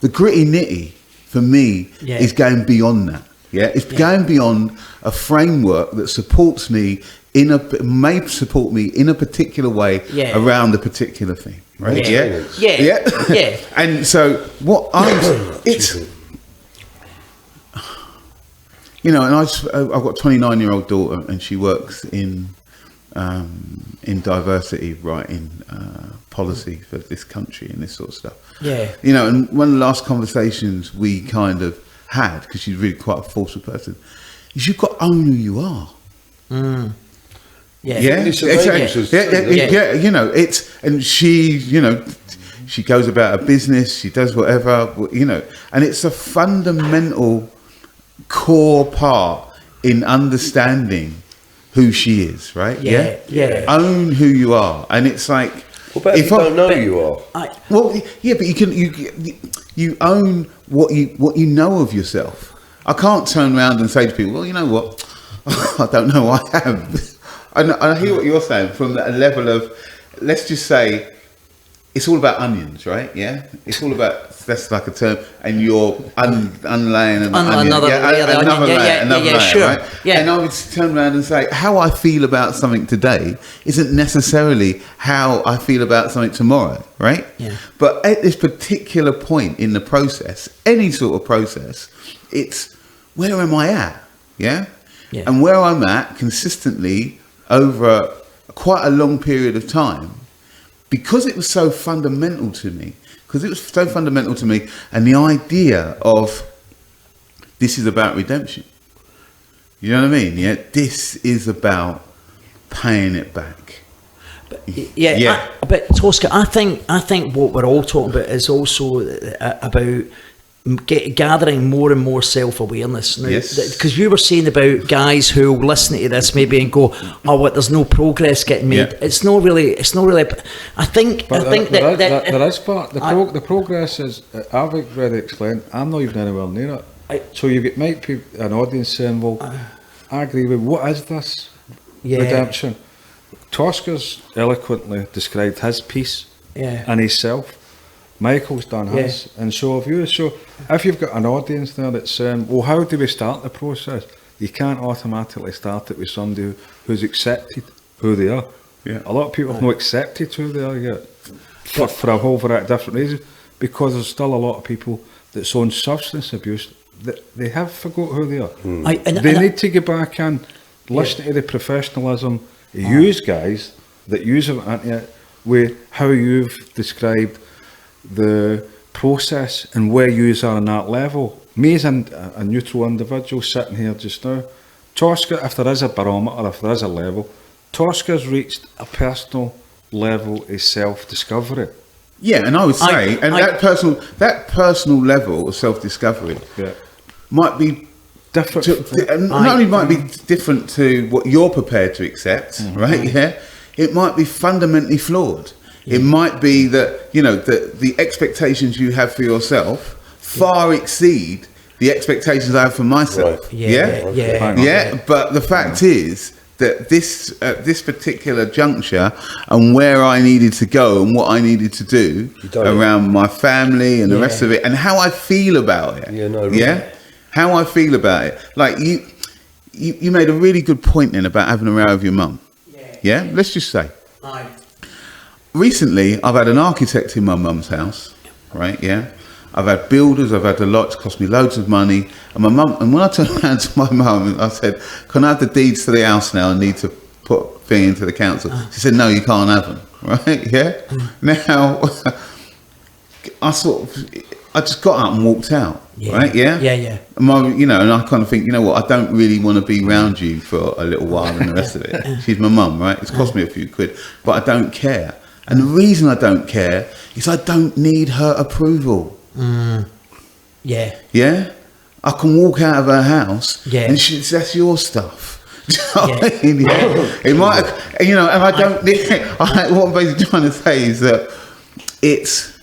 the gritty nitty for me is going beyond that. Yeah, it's going beyond a framework that supports me may support me in a particular way around a particular thing. Right? Yeah. And so what and I've got a 29-year-old daughter, and she works in diversity writing policy for this country and this sort of stuff. Yeah. And one of the last conversations we kind of had, because she's really quite a forceful person, is you've got to own who you are. And she goes about her business, she does whatever, and it's a fundamental core part in understanding who she is, right? Own who you are. And it's like, what about if you don't know who you are? But you own what you know of yourself. I can't turn around and say to people, well, you know what, I don't know who I am. I hear what you're saying from that level of, let's just say, it's all about onions, right? Yeah, it's all about, that's like a term, and you're unlaying another layer, sure. Right? Yeah. And I would turn around and say, how I feel about something today isn't necessarily how I feel about something tomorrow, right? Yeah. But at this particular point in the process, any sort of process, it's where am I at? Yeah. And where I'm at consistently over quite a long period of time, because it was so fundamental to me, and the idea of this is about redemption. You know what I mean? Yeah, this is about paying it back. But Tosca, I think what we're all talking about is also about gathering more and more self-awareness now, because you were saying about guys who will listen to this maybe and go, oh, what, there's no progress getting made. It's not really I think there is part. The progress is, I've already explained, I'm not even anywhere near it. So you might be an audience saying, well, I agree with, what is this redemption? Tosca's eloquently described his piece and his self. Michael's done his, and so have you. So if you've got an audience there that's saying, well, how do we start the process? You can't automatically start it with somebody who's accepted who they are. A lot of people have not accepted who they are yet, for a whole variety of different reasons, because there's still a lot of people that's on substance abuse that they have forgot who they are. They need to get back and listen to the professionalism of you guys that use it with how you've described the process and where you are on that level. Me as a neutral individual sitting here just now, Tosca, if there is a barometer, if there is a level, Tosca's reached a personal level of self-discovery. Yeah, and I would say, that personal level of self-discovery might be different. Not only might be different to what you're prepared to accept, right? Yeah, it might be fundamentally flawed. It might be that, the expectations you have for yourself far exceed the expectations I have for myself. Right. But the fact is that this particular juncture and where I needed to go and what I needed to do around my family and the rest of it, and how I feel about it. How I feel about it. Like you made a really good point in about having a row with your mum. Yeah. Let's just say. Recently, I've had an architect in my mum's house, right? Yeah, I've had builders, I've had a lot. It's cost me loads of money. And my mum, and when I turned around to my mum, I said, "Can I have the deeds to the house now? I need to put thing into the council." She said, "No, you can't have them." Right? Yeah. Now, I just got up and walked out. Right? Yeah. And and I kind of think, what? I don't really want to be around you for a little while and the rest of it. She's my mum, right? It's cost me a few quid, but I don't care. And the reason I don't care is I don't need her approval. Yeah? I can walk out of her house Yeah. and that's your stuff. Do you know what Yeah. I mean? It might, you know, and I don't. What I'm basically trying to say is that it's,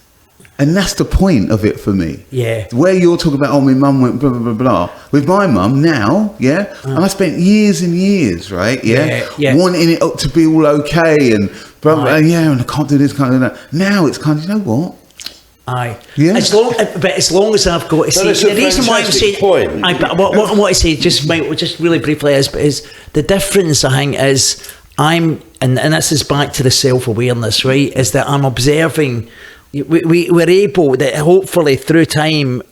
and that's the point of it for me. Yeah. Where you're talking about, oh, my mum went blah blah blah blah. With my mum now, yeah, and I spent years and years, right, wanting it to be all okay and blah blah, and I can't do this, can't do that. Now it's kind of, you know what? Aye. Yeah. But as long as I've got to say, that's a the reason why I'm fantastic saying, point. but what I want to say, just really briefly, is the difference. I think is and this is back to the self-awareness, right? Is that I'm observing. We're able that hopefully through time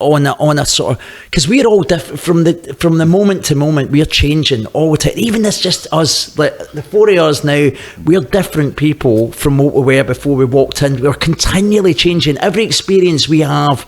on a sort of, because we're all different from the moment to moment. We're changing all the time. Even this just us, like the 4 of us now, we're different people from what we were before we walked in. We're continually changing. Every experience we have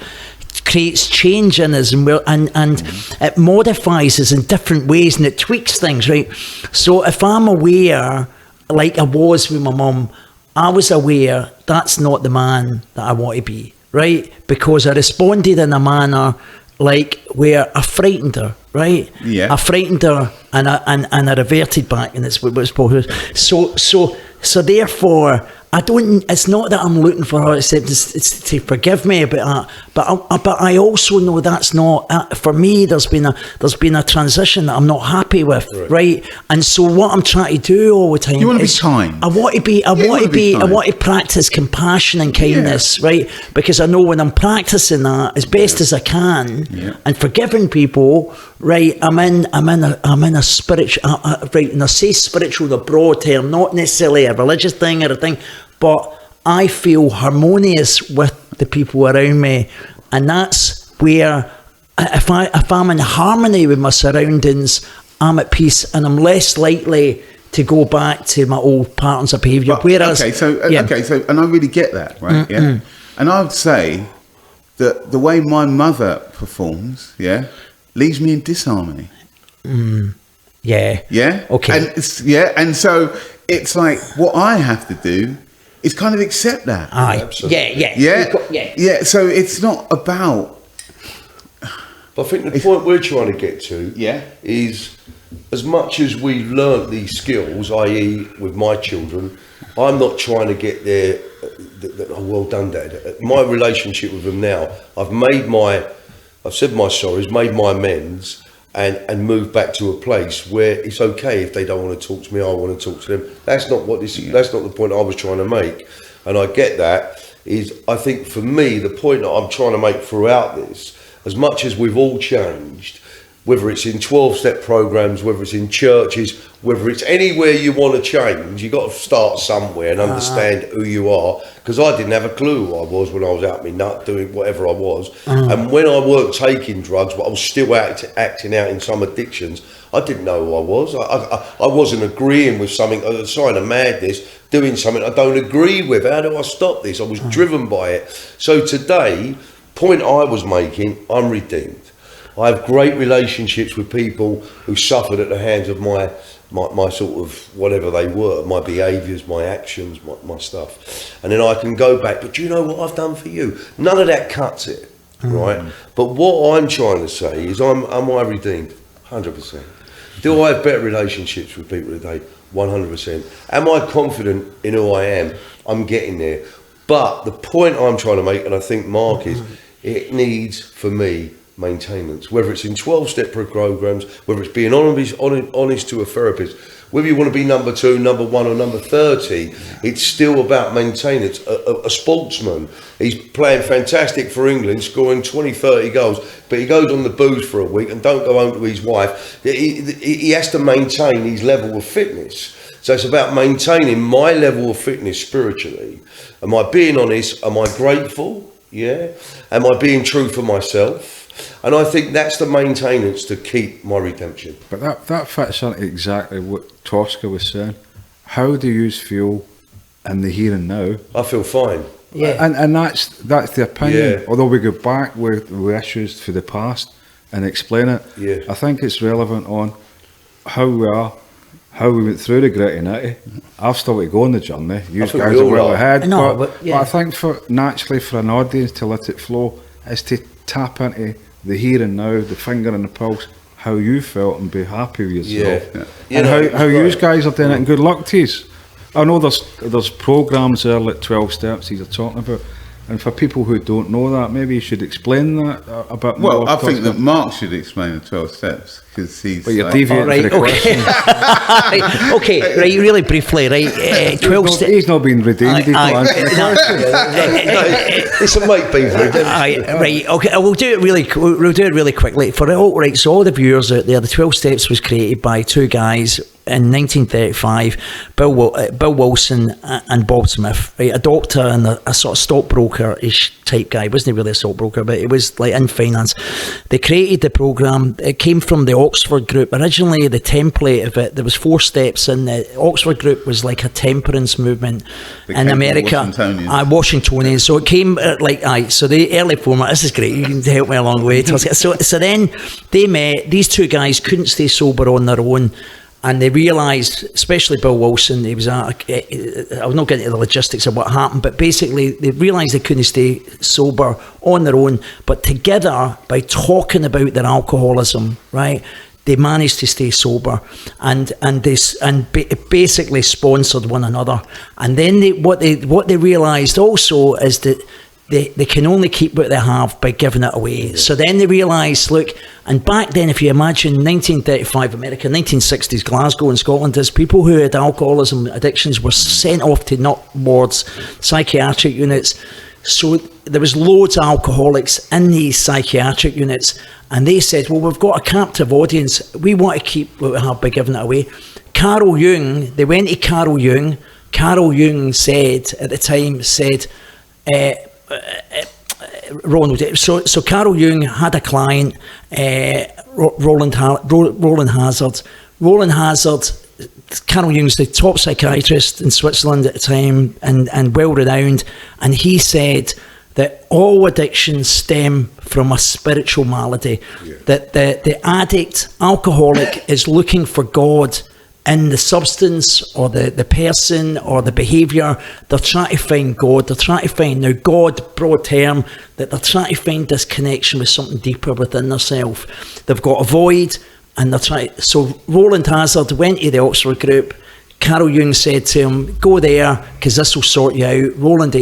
creates change in us, and it modifies us in different ways, and it tweaks things, right? So if I'm aware, like I was with my mum, I was aware that's not the man that I want to be, right? Because I responded in a manner like where I frightened her, right? Yeah. I frightened her and I reverted back, and it's what was supposed to. So therefore, I don't. It's not that I'm looking for her acceptance. It's to forgive me about that. But I also know that's not for me. There's been a transition that I'm not happy with, right? And so what I'm trying to do all the time. You want to be kind. I want to practice compassion and kindness, right? Because I know when I'm practicing that as best as I can and forgiving people, right? I'm in a spiritual, right? And I say spiritual in a broad term, not necessarily a religious thing or a thing, but I feel harmonious with the people around me, and that's where if I'm in harmony with my surroundings, I'm at peace, and I'm less likely to go back to my old patterns of behaviour. Whereas, so and I really get that, right? Yeah, and I would say that the way my mother performs, leaves me in disharmony. Yeah. Okay. And and so it's like what I have to do is kind of accept that. Aye. Absolutely. Yeah. So it's not about. But I think the point we're trying to get to is, as much as we've learnt these skills, i.e. with my children, I'm not trying to get there, oh, well done, Dad. My relationship with them now, I've said my sorries, made my amends, and moved back to a place where it's okay if they don't want to talk to me, I want to talk to them. That's not that's not the point I was trying to make. And I get that. I think for me, the point that I'm trying to make throughout this, as much as we've all changed, whether it's in 12-step programs, whether it's in churches, whether it's anywhere you want to change, you've got to start somewhere and understand who you are. Because I didn't have a clue who I was when I was out my nut doing whatever I was. And when I weren't taking drugs, but I was still acting out in some addictions, I didn't know who I was. I wasn't agreeing with something, a sign of madness, doing something I don't agree with. How do I stop this? I was driven by it. So today, point I was making, I'm redeemed. I have great relationships with people who suffered at the hands of my sort of whatever they were, my behaviours, my actions, my stuff. And then I can go back, but do you know what I've done for you? None of that cuts it, right? But what I'm trying to say is, am I redeemed? 100%. Do I have better relationships with people today? 100%. Am I confident in who I am? I'm getting there. But the point I'm trying to make, and I think Mark is, it needs, for me, maintenance, whether it's in 12-step programs, whether it's being honest to a therapist, whether you want to be number 2, number 1 or number 30, it's still about maintenance. A sportsman, he's playing fantastic for England, scoring 20-30 goals, but he goes on the booze for a week and don't go home to his wife. He has to maintain his level of fitness. So it's about maintaining my level of fitness spiritually. Am I being honest? Am I grateful? Yeah. Am I being true for myself? And I think that's the maintenance to keep my redemption. But that fits into exactly what Tosca was saying. How do you feel in the here and now? I feel fine. Yeah. And that's the opinion. Yeah. Although we go back with issues for the past and explain it, I think it's relevant on how we are, how we went through the gritty nitty. I've still got to go on the journey. You guys are well ahead. No, but I think naturally for an audience to let it flow is to tap into the here and now, the finger on the pulse, how you felt, and be happy with yourself. Yeah. And You know, how you guys are doing it, and good luck to you. I know there's programs there like 12 steps you're talking about, and for people who don't know that, maybe you should explain that a bit more. Well, I think that Mark should explain the 12 steps because he's. But you're like, deviating Right, for the question. right, okay, right, really briefly, right, 12 steps. He's not been redeemed. He's not answering the question. it's a make beef redemption. Right, okay, we'll do it really quickly. So all the viewers out there, the 12 steps was created by two guys in 1935, Bill Wilson and Bob Smith, right, a doctor and a sort of stockbroker-ish type guy. Wasn't he really a stockbroker, but he was like in finance. They created the program. It came from the Oxford group. Originally, the template of it, there was 4 steps, and the Oxford group was like a temperance movement in America. Washingtonians. So it came so the early format, this is great, you can help me along the way. So then they met, these two guys couldn't stay sober on their own. And they realised, especially Bill Wilson, I was not getting into the logistics of what happened, but basically they realised they couldn't stay sober on their own, but together, by talking about their alcoholism, right, they managed to stay sober, and basically sponsored one another. And then what they realised also is that they can only keep what they have by giving it away. Yeah. So then they realised, look, and back then, if you imagine 1935 America, 1960s Glasgow and Scotland, there's people who had alcoholism addictions were sent off to nut wards, psychiatric units. So there was loads of alcoholics in these psychiatric units, and they said, well, we've got a captive audience. We want to keep what we have by giving it away. Carl Jung, they went to Carl Jung. Carl Jung said, at the time, Ronald. So Carl Jung had a client, Roland Hazard. Roland Hazard, Carl Jung's the top psychiatrist in Switzerland at the time, and well renowned. And he said that all addictions stem from a spiritual malady. Yeah. That the addict, alcoholic, is looking for God in the substance or the person or the behaviour. They're trying to find God. They're trying to find, now God, broad term, that they're trying to find this connection with something deeper within themselves. They've got a void, and they're trying. So Roland Hazard went to the Oxford group. Carl Jung said to him, go there, because this will sort you out. Roland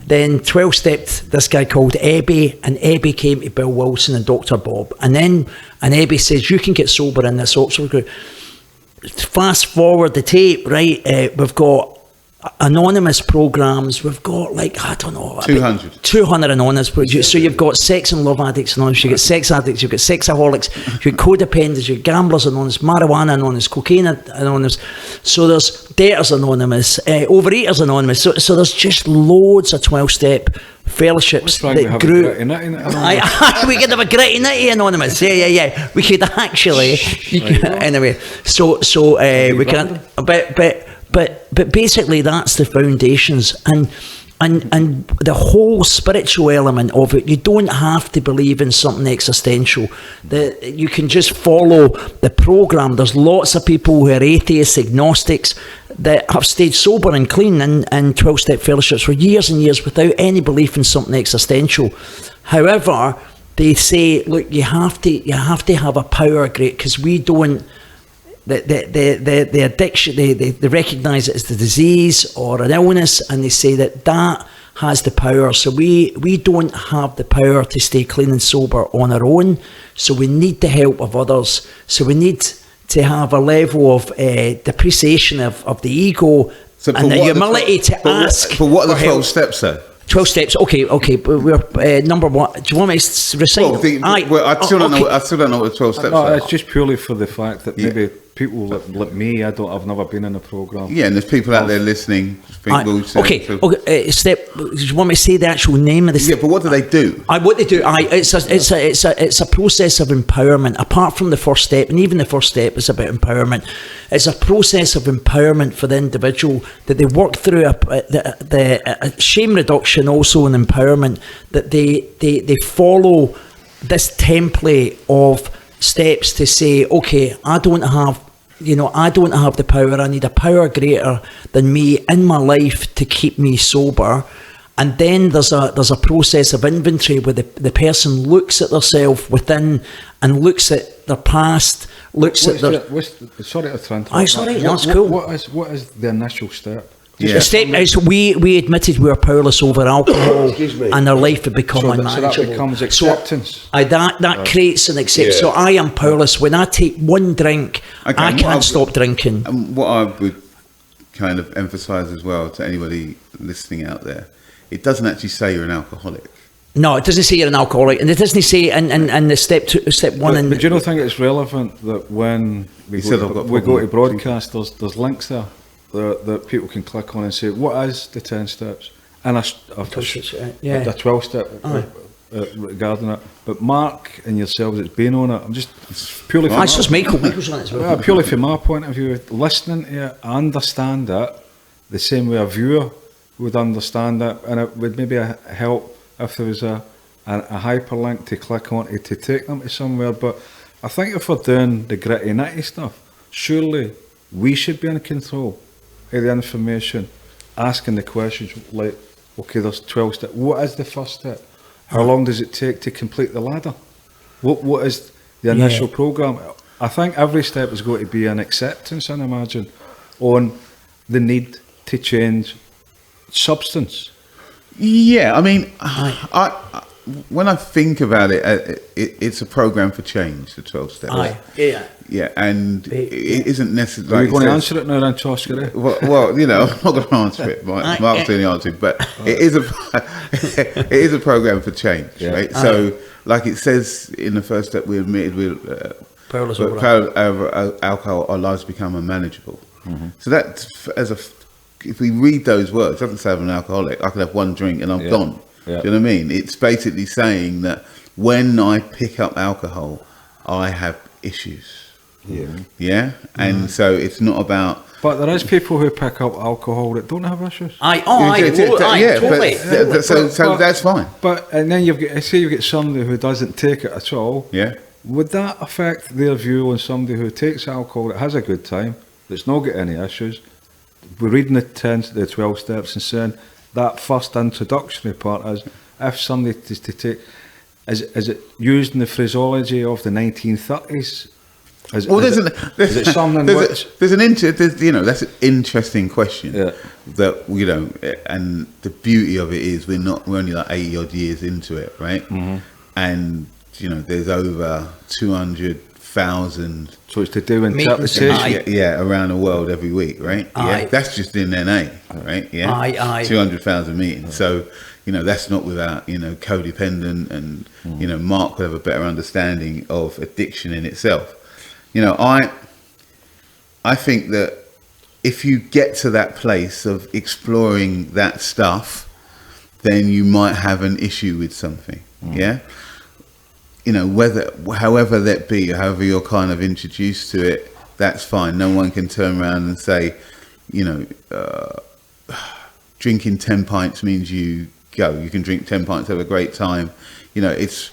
then 12-stepped this guy called Ebby, and Ebby came to Bill Wilson and Dr. Bob. And Ebby says, you can get sober in this Oxford group. Fast forward the tape, right? We've got anonymous programs. We've got 200 anonymous programs. So you've got sex and love addicts anonymous, you've got sex addicts, you've got sexaholics, you've got codependents, you've got gamblers anonymous, marijuana anonymous, cocaine anonymous. So there's debtors anonymous, overeaters anonymous. So there's just loads of 12-step fellowships that grew. We could have a gritty nitty anonymous. Yeah. We could actually. Anyway, so we can. But basically that's the foundations, and the whole spiritual element of it. You don't have to believe in something existential. You can just follow the program. There's lots of people who are atheists, agnostics, that have stayed sober and clean in 12-step fellowships for years and years without any belief in something existential. However, they say, look, you have to have a power great, because we don't. The addiction, they recognise it as the disease or an illness, and they say that has the power. So we don't have the power to stay clean and sober on our own. So we need the help of others. So we need to have a level of depreciation of the ego, and the humility to ask. But what are the 12 steps then? 12 steps. Okay. But we're number one. Do you want me to recite? I still don't know what the 12 steps are. It's just purely for the fact that maybe people like me, I've never been in a program. Yeah, and there's people out there listening. Step. Do you want me to say the actual name of the step? Yeah, but what do they do? What they do? It's a process of empowerment. Apart from the first step, and even the first step is about empowerment. It's a process of empowerment for the individual, that they work through the shame reduction, also an empowerment, that they follow this template of steps to say, okay, I don't have the power. I need a power greater than me in my life to keep me sober. And then there's a process of inventory where the person looks at themselves within and looks at their past, looks at their... Sorry to interrupt. Aye, sorry, that's cool. What is the initial step? Yeah. The step is we admitted we were powerless over alcohol Excuse me. and our life had become So unmanageable. that becomes acceptance. That creates an acceptance. Yeah. So I am powerless. When I take one drink, Okay, I what can't I've- stop drinking. And what I would kind of emphasise as well to anybody listening out there, it doesn't actually say you're an alcoholic. No, it doesn't say you're an alcoholic, and it doesn't say in the step one. But do you not think it's relevant that when we You said go, I've got we go to problem. broadcast, there's links there that people can click on and say, what is the 10 steps? And a 12 step regarding it. But Mark and yourselves that's been on it, I'm just purely from It's just Michael. Michael's on it as well. purely from my point of view, listening to it, I understand it the same way a viewer would understand it, and it would maybe help if there was a hyperlink to click on to take them to somewhere. But I think if we're doing the gritty nitty stuff, surely we should be in control of the information, asking the questions like, okay, there's 12 steps. What is the first step? How long does it take to complete the ladder? What is the initial program? I think every step is going to be an acceptance, I imagine, on the need to change substance. Yeah, I mean, I when I think about it, it's a program for change. The 12 steps. Aye, yeah. Yeah, and it isn't necessarily. Are you going to answer it now then, Tosca? Well, you know, I'm not going to answer it. Mark's doing the answering, but it is a program for change, right? So, like it says in the first step, we admitted we're Powerless over alcohol, our lives become unmanageable. So that, if we read those words, it doesn't say I'm an alcoholic. I can have one drink and I'm gone. Yeah. Do you know what I mean? It's basically saying that when I pick up alcohol, I have issues. Yeah, and so it's not about. But there is people who pick up alcohol that don't have issues. Totally. So that's fine. But and then you've got somebody who doesn't take it at all. Yeah. Would that affect their view on somebody who takes alcohol that has a good time, that's not got any issues? We're reading the 12 steps and saying that first introductory part is if somebody is to take, is it used in the phraseology of the 1930s? Well, is it something which... That's an interesting question. Yeah. That, you know, and the beauty of it is we're only like 80 odd years into it, right? And, you know, there's over 200,000. So it's to do interpretation. Yeah, around the world every week, right? Yeah, that's just in NA, right? Yeah, 200,000 meetings. So, you know, that's not without, you know, codependent and, you know, Mark would have a better understanding of addiction in itself. You know, I think that if you get to that place of exploring that stuff, then you might have an issue with something. Yeah. You know, however that be, however you're kind of introduced to it, that's fine. No one can turn around and say, you know, drinking 10 pints means you go. You can drink 10 pints, have a great time. You know, it's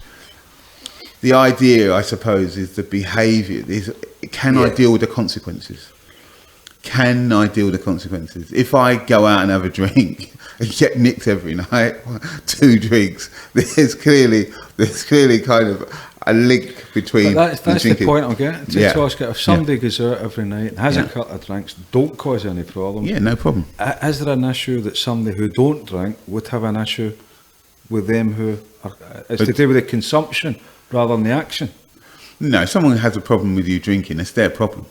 the idea, I suppose, is the behaviour. Can I deal with the consequences? Can I deal with the consequences? If I go out and have a drink and get nicked every night, 2 drinks, there's clearly kind of a link between. But that's the point I'm getting to. Yeah. If somebody goes out every night and has a couple of drinks, don't cause any problems. Yeah, no problem. Is there an issue that somebody who don't drink would have an issue with them who are, it's to do with the consumption rather than the action? No, if someone has a problem with you drinking, it's their problem.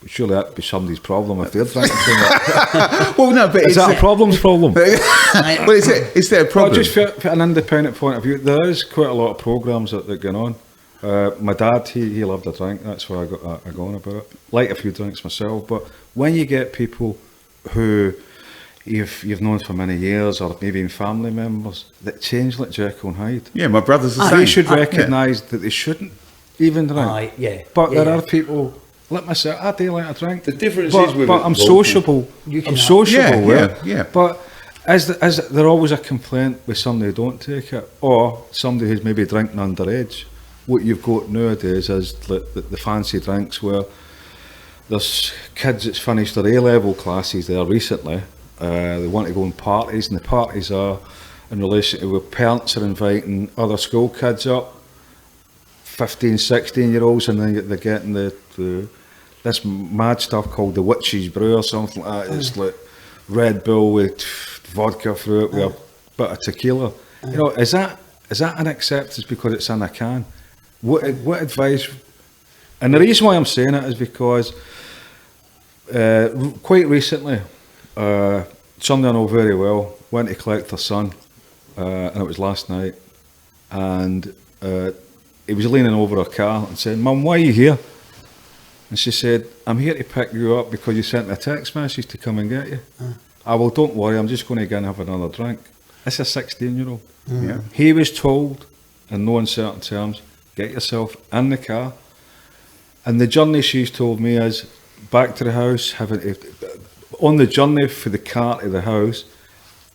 Surely that'd be somebody's problem if they're drinking too much. Well, no, but Is that a problem's problem? well, it's their problem. Well, just for an independent point of view, there is quite a lot of programmes that are going on. My dad, he loved a drink. That's why I got on about it. Like a few drinks myself. But when you get people who you've known for many years, or maybe even family members, that change like Jekyll and Hyde. Yeah, my brother's the same. They should recognise that they shouldn't even drink. But there are people like myself. I do like a drink. The difference is with but I'm sociable. I'm sociable. Yeah. But is there always a complaint with somebody who don't take it, or somebody who's maybe drinking underage? What you've got nowadays is the fancy drinks where there's kids that's finished their A-level classes there recently, They want to go on parties, and the parties are in relation to where parents are inviting other school kids up, 15, 16-year-olds, and then they're getting this mad stuff called the Witch's Brew or something like that. It's like Red Bull with vodka through it with a bit of tequila. You know, is that an acceptance because it's in a can? What advice? And the reason why I'm saying it is because quite recently, somebody I know very well went to collect their son, and it was last night, and he was leaning over her car and said, "Mum, why are you here?" And she said, "I'm here to pick you up because you sent me a text message to come and get you." Well, don't worry, I'm just going to go and have another drink. It's a 16-year-old. Yeah. He was told, in no uncertain terms, get yourself in the car. And the journey she's told me is back to the house, on the journey for the car to the house,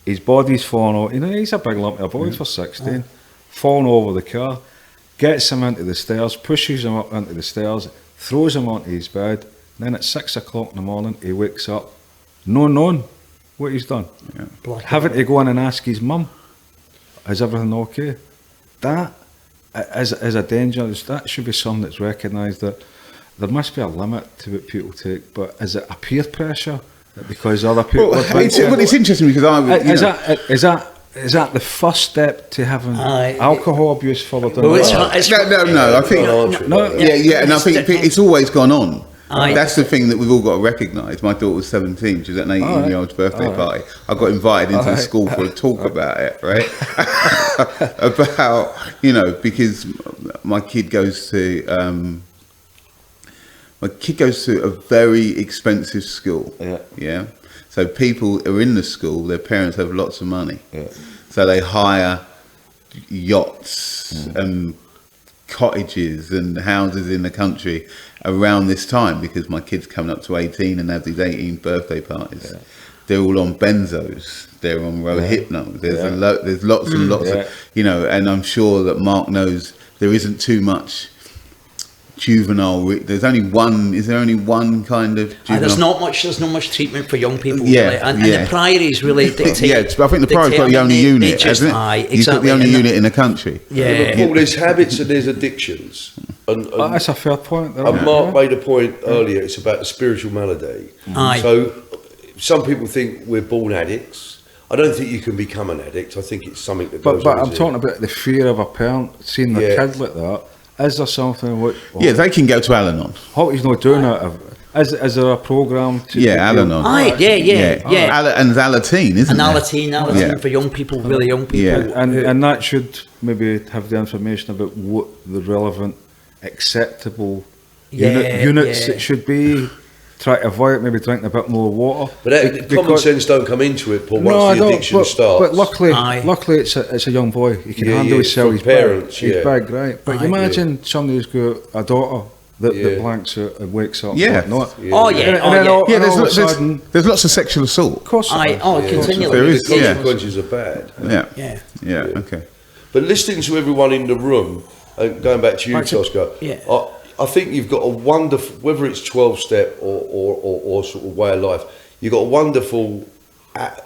his body's fallen over. You know, he's a big lump of boy for 16, falling over the car, gets him into the stairs, pushes him up into the stairs, throws him onto his bed. Then at 6 o'clock in the morning, he wakes up, no known what he's done. Yeah. Having to go in and ask his mum, is everything okay? That is a danger. That should be something that's recognised, that there must be a limit to what people take. But is it a peer pressure? Because other people... It's interesting because Is that the first step to having alcohol abuse followed down? No. I think and I think it's always gone on. That's the thing that we've all got to recognise. My daughter was 17; she was at an 18-year-old's birthday party. I got invited into the school for a talk about it, right? About because my kid goes to a very expensive school. Yeah. So people are in the school, their parents have lots of money. Yeah. So they hire yachts and cottages and houses in the country around this time, because my kid's coming up to 18 and have these 18th birthday parties. Yeah. They're all on benzos, they're on Rohypnol, there's lots and lots of, and I'm sure that Mark knows there isn't too much juvenile. Is there only one kind of juvenile? There's not much treatment for young people, really. And the priories really dictate. I think the priority's got the only unit, hasn't it? You've got the only unit in the country. Paul, there's habits and there's addictions. And that's a fair point. And Mark made a point earlier, it's about the spiritual malady. So some people think we're born addicts. I don't think you can become an addict. I think it's something that goes But I'm talking about the fear of a parent seeing their kid like that. Is there something? They can go to Al-Anon. Hope he's not doing that. Is there a program? Al-Anon. And Alateen, isn't there? Alateen for young people, really young people. Yeah. And that should maybe have the information about what the relevant, acceptable units it should be. Try to avoid it, maybe drinking a bit more water. But common sense don't come into it, Paul, once the addiction starts. But luckily it's a young boy. He can handle himself. He's parents, big. He's big, right? But imagine somebody who's got a daughter that blanks out and wakes up. Yeah. There's lots of sexual assault. Of course. Continually. There is. The consequences are bad. Yeah. Okay. But listening to everyone in the room, and going back to you, Tosca, I think you've got a wonderful, whether it's 12-step or sort of way of life, you've got a wonderful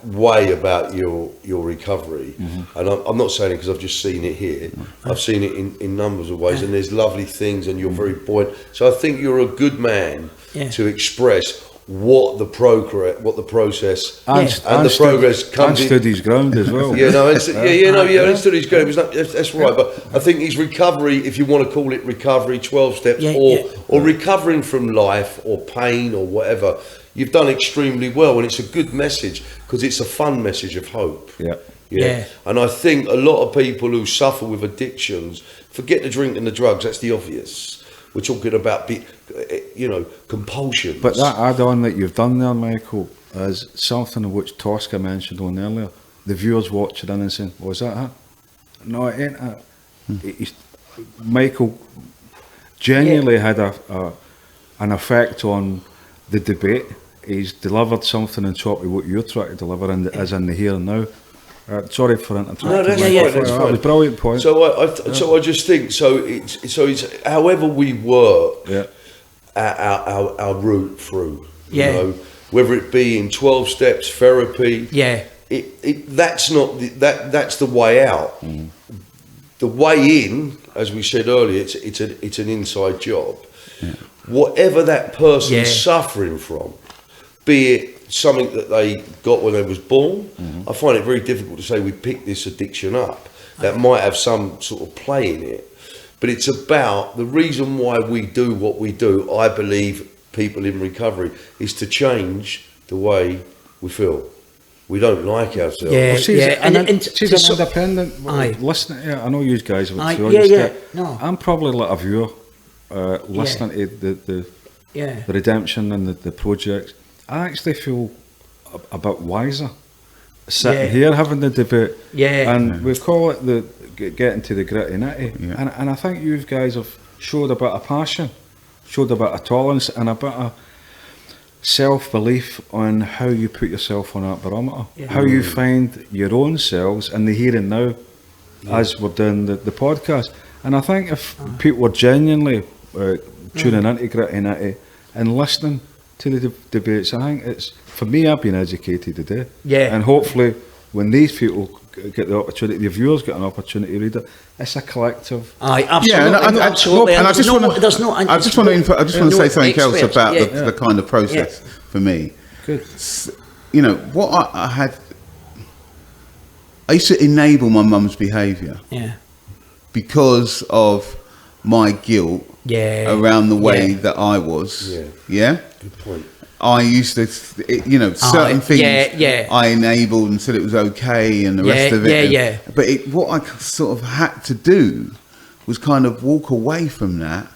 way about your recovery. And I'm not saying it because I've just seen it here. I've seen it in numbers of ways, and there's lovely things, and you're very buoyant. So I think you're a good man to express what the process and the progress comes in. And stood his ground as well. And stood his ground. That's right. But I think his recovery, if you want to call it recovery, 12 steps, or recovering from life or pain or whatever, you've done extremely well, and it's a good message because it's a fun message of hope. Yeah. And I think a lot of people who suffer with addictions forget the drink and the drugs. That's the obvious. We're talking about, compulsions. But that add-on that you've done there, Michael, is something which Tosca mentioned on earlier. The viewers watching in and saying, "Was that it?" No, it ain't it. Michael genuinely had an effect on the debate. He's delivered something on top of what you're trying to deliver, as in the here and now. Sorry for interrupting. No, that's fine. That's fine. That was a brilliant point. So I just think it's however we work our route through. You know, whether it be in 12 steps therapy. Yeah. That's not that's the way out. The way in, as we said earlier, it's an inside job. Whatever that person's suffering from, be it something that they got when they was born, I find it very difficult to say we pick this addiction up. That might have some sort of play in it, but it's about the reason why we do what we do. I believe people in recovery is to change the way we feel. We don't like ourselves. Yeah, She's an so- independent Aye. listener. Yeah, I know you guys have Aye, experienced yeah, it. no. I'm probably like a viewer, listening to the redemption and the projects. I actually feel a bit wiser sitting here having the debate. Yeah. And we call it the getting to the gritty nitty. Yeah. And I think you guys have showed a bit of passion, showed a bit of tolerance and a bit of self-belief on how you put yourself on that barometer, how you find your own selves in the here and now as we're doing the podcast. And I think if people were genuinely tuning into Gritty Nitty and listening to the debates, I think it's, for me, I've been educated today. Yeah. And hopefully when these people get the opportunity, the viewers get an opportunity to read it, it's a collective. Aye, absolutely. Yeah, and absolutely. I just want to say something else experts, about yeah. the kind of process for me. Good. You know, what I used to enable my mum's behaviour Yeah. because of my guilt around the way that I was. Yeah? Good point. I used to, certain things I enabled and said it was okay and the rest of it. But what I sort of had to do was kind of walk away from that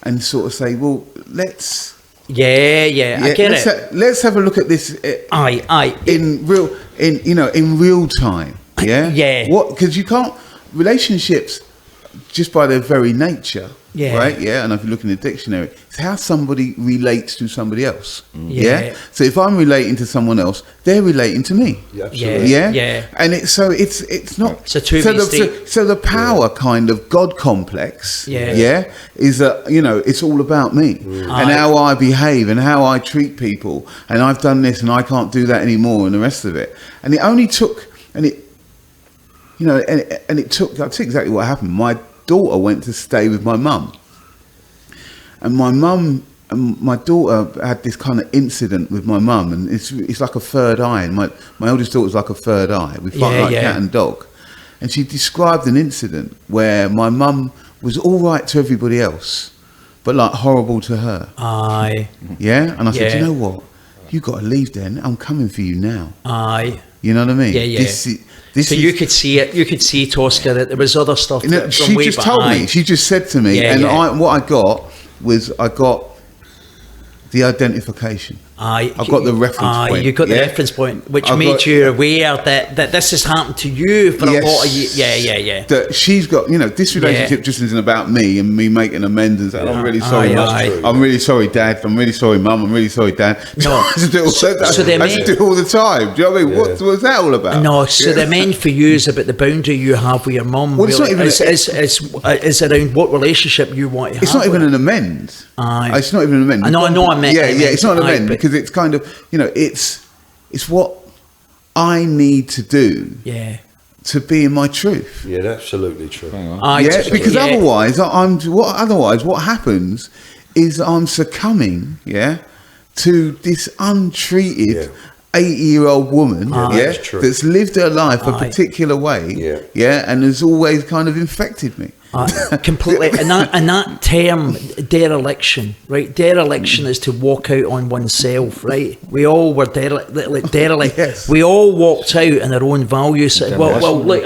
and sort of say, well, let's... I get it. Let's have a look at this in real time. Yeah? Because you can't... Relationships, just by their very nature... Right, and if you look in the dictionary, it's how somebody relates to somebody else. So if I'm relating to someone else, they're relating to me. And it's not. It's a two-way so the power kind of God complex. Is that it's all about me and how I behave and how I treat people, and I've done this and I can't do that anymore, and the rest of it. And it only took, and it took. I'll tell you exactly what happened. My daughter went to stay with my mum, and my mum and my daughter had this kind of incident with my mum, and it's like a third eye, and my eldest daughter's like a third eye. We fight like cat and dog, and she described an incident where my mum was all right to everybody else but like horrible to her. And I said, you know what, you got to leave then, I'm coming for you now. You know what I mean? So you could see it. You could see, Tosca, that there was other stuff. She just told me. She just said to me, what I got was the identification. I got the reference point. You got the reference point, which made you aware that this has happened to you for a lot of years. That she's got, this relationship just isn't about me and me making amends and saying, I'm really sorry, Mum. I'm really sorry, Dad. I'm really sorry, Mum. I'm really sorry, Dad. No, I should do it all the time. Do you know what I mean? What's that all about? No, so the meant for you is about the boundary you have with your mum. Well, it's not even. It's around what relationship you want to have. It's not even an amend. It's not even an amend. I know I meant. It's not an amend because it's kind of, it's what I need to do to be in my truth. Yeah, absolutely true. Because otherwise, what happens is I'm succumbing, to this untreated 80-year-old woman, that's lived her life a particular way, and has always kind of infected me. Completely, and that term dereliction, right? Dereliction is to walk out on oneself, right? We all were derelict. Yes. We all walked out in our own values. Well, look,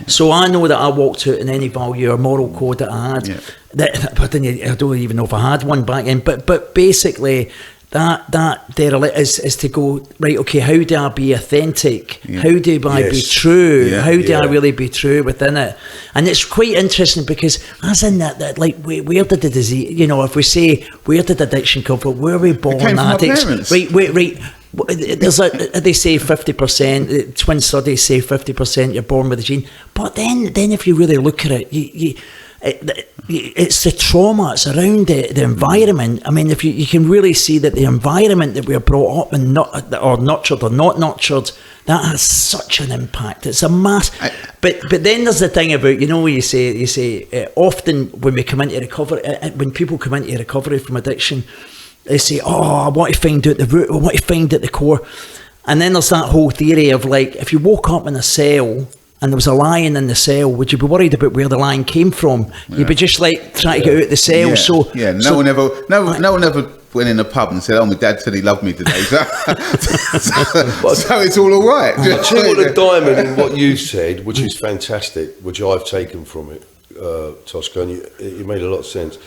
so I know that I walked out in any value or moral code that I had. I don't even know if I had one back then. But basically, that derelict is to go, right, okay, how do I be authentic? How do I be true? How do I really be true within it? And it's quite interesting because as in that like, where did the disease, if we say, where did addiction come from? Where are we born addicts? Right. There's they say 50%, twin studies say 50% you're born with the gene. But then if you really look at it, it's the trauma. It's around the environment. I mean, if you can really see that the environment that we're brought up and or nurtured or not nurtured, that has such an impact. It's a mass. But then there's the thing about, you know, where you say often when we come into recovery, when people come into recovery from addiction, they say, "Oh, I want to find out the root. I want to find out the core." And then there's that whole theory of like, if you woke up in a cell and there was a lion in the cell, would you be worried about where the lion came from? Yeah. You'd be just like trying to get out of the cell. Yeah. So no one ever went in a pub and said, "Oh, my dad said he loved me today." So it's all right. I tell you what, the diamond in what you said, which is fantastic, which I've taken from it, Tosca, and you made a lot of sense,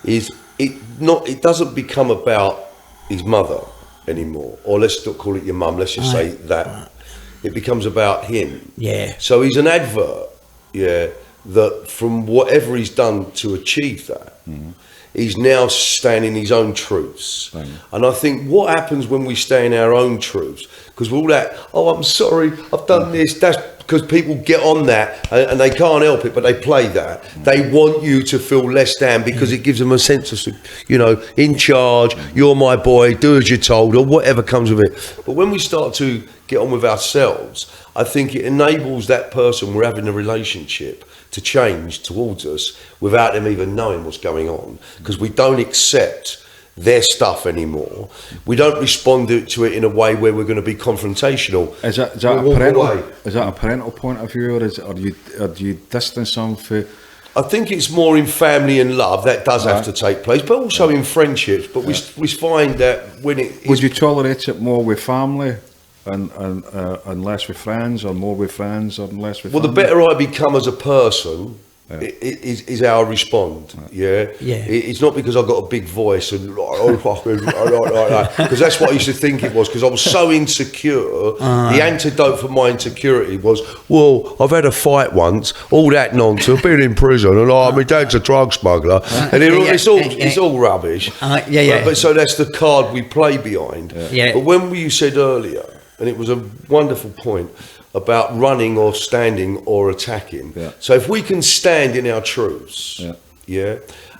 is it doesn't become about his mother anymore, or let's not call it your mum, let's just say that. It becomes about him. Yeah. So he's an advert, that from whatever he's done to achieve that, he's now standing his own truths. And I think what happens when we stay in our own truths, because we're all that, "Oh, I'm sorry, I've done this," that's because people get on that and they can't help it, but they play that. They want you to feel less than, because it gives them a sense of, you know, in charge, you're my boy, do as you're told, or whatever comes with it. But when we start to get on with ourselves, I think it enables that person we're having a relationship to change towards us without them even knowing what's going on, because we don't accept their stuff anymore. We don't respond to it in a way where we're going to be confrontational. Is that a parental point of view, or do you distance them for? I think it's more in family and love that does have to take place, but also in friendships. But we find that when it would you tolerate it more with family and less with friends, or more with friends and less with? Well, the better I become as a person, is how I respond. It's not because I've got a big voice and because that's what I used to think it was, because I was so insecure. The antidote for my insecurity was, well, I've had a fight once, all that nonsense, I've been in prison, and my dad's a drug smuggler, and it's all rubbish. But so that's the card we play behind. But when you said earlier, and it was a wonderful point about running or standing or attacking. So if we can stand in our truths,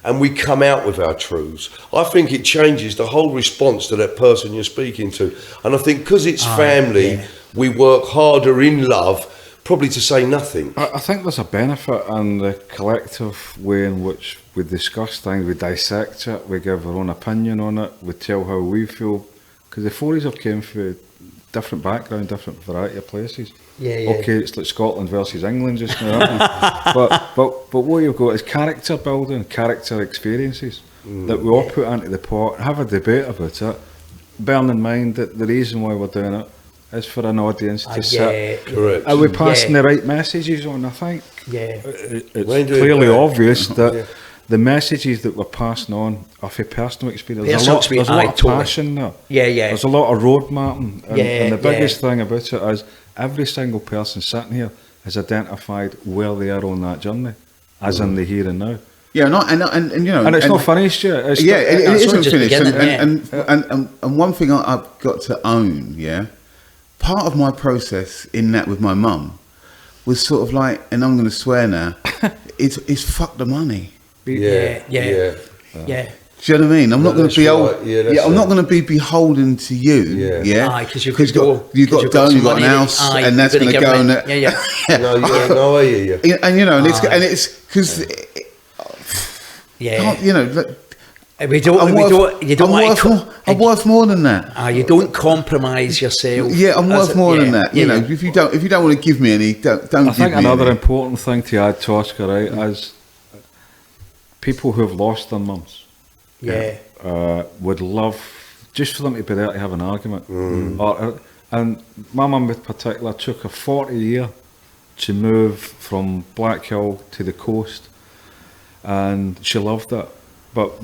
and we come out with our truths, I think it changes the whole response to that person you're speaking to. And I think because it's family, we work harder in love, probably to say nothing. I think there's a benefit in the collective way in which we discuss things, we dissect it, we give our own opinion on it, we tell how we feel. Because the four have came from different background, different variety of places. Okay, it's like Scotland versus England just now. but what you've got is character building, character experiences that we all put into the pot, have a debate about it, bearing in mind that the reason why we're doing it is for an audience to sit. Correct. Are we passing the right messages on? I think it's clearly obvious that the messages that we're passing on are for personal experience. There's a lot of passion there. There's a lot of road mapping. And the biggest thing about it is every single person sitting here has identified where they are on that journey, as in the here and now. Yeah, and you know, and it's not finished yet. It isn't finished. And one thing I've got to own, part of my process in that with my mum was sort of like, and I'm going to swear now, is fuck the money. Yeah. Do you know what I mean? I'm not going to be I'm not going to be beholden to you. Because you've got an house, and that's going to go. And I hear you. And you know, and it's because you know. Look, I'm worth more than that. You don't compromise yourself. I'm worth more than that. You know, if you don't want to give me any, don't give me. I think another important thing to add, Tosca, right, is people who have lost their mums. Would love just for them to be there to have an argument. And my mum in particular took her 40 year to move from Blackhill to the coast, and she loved it. But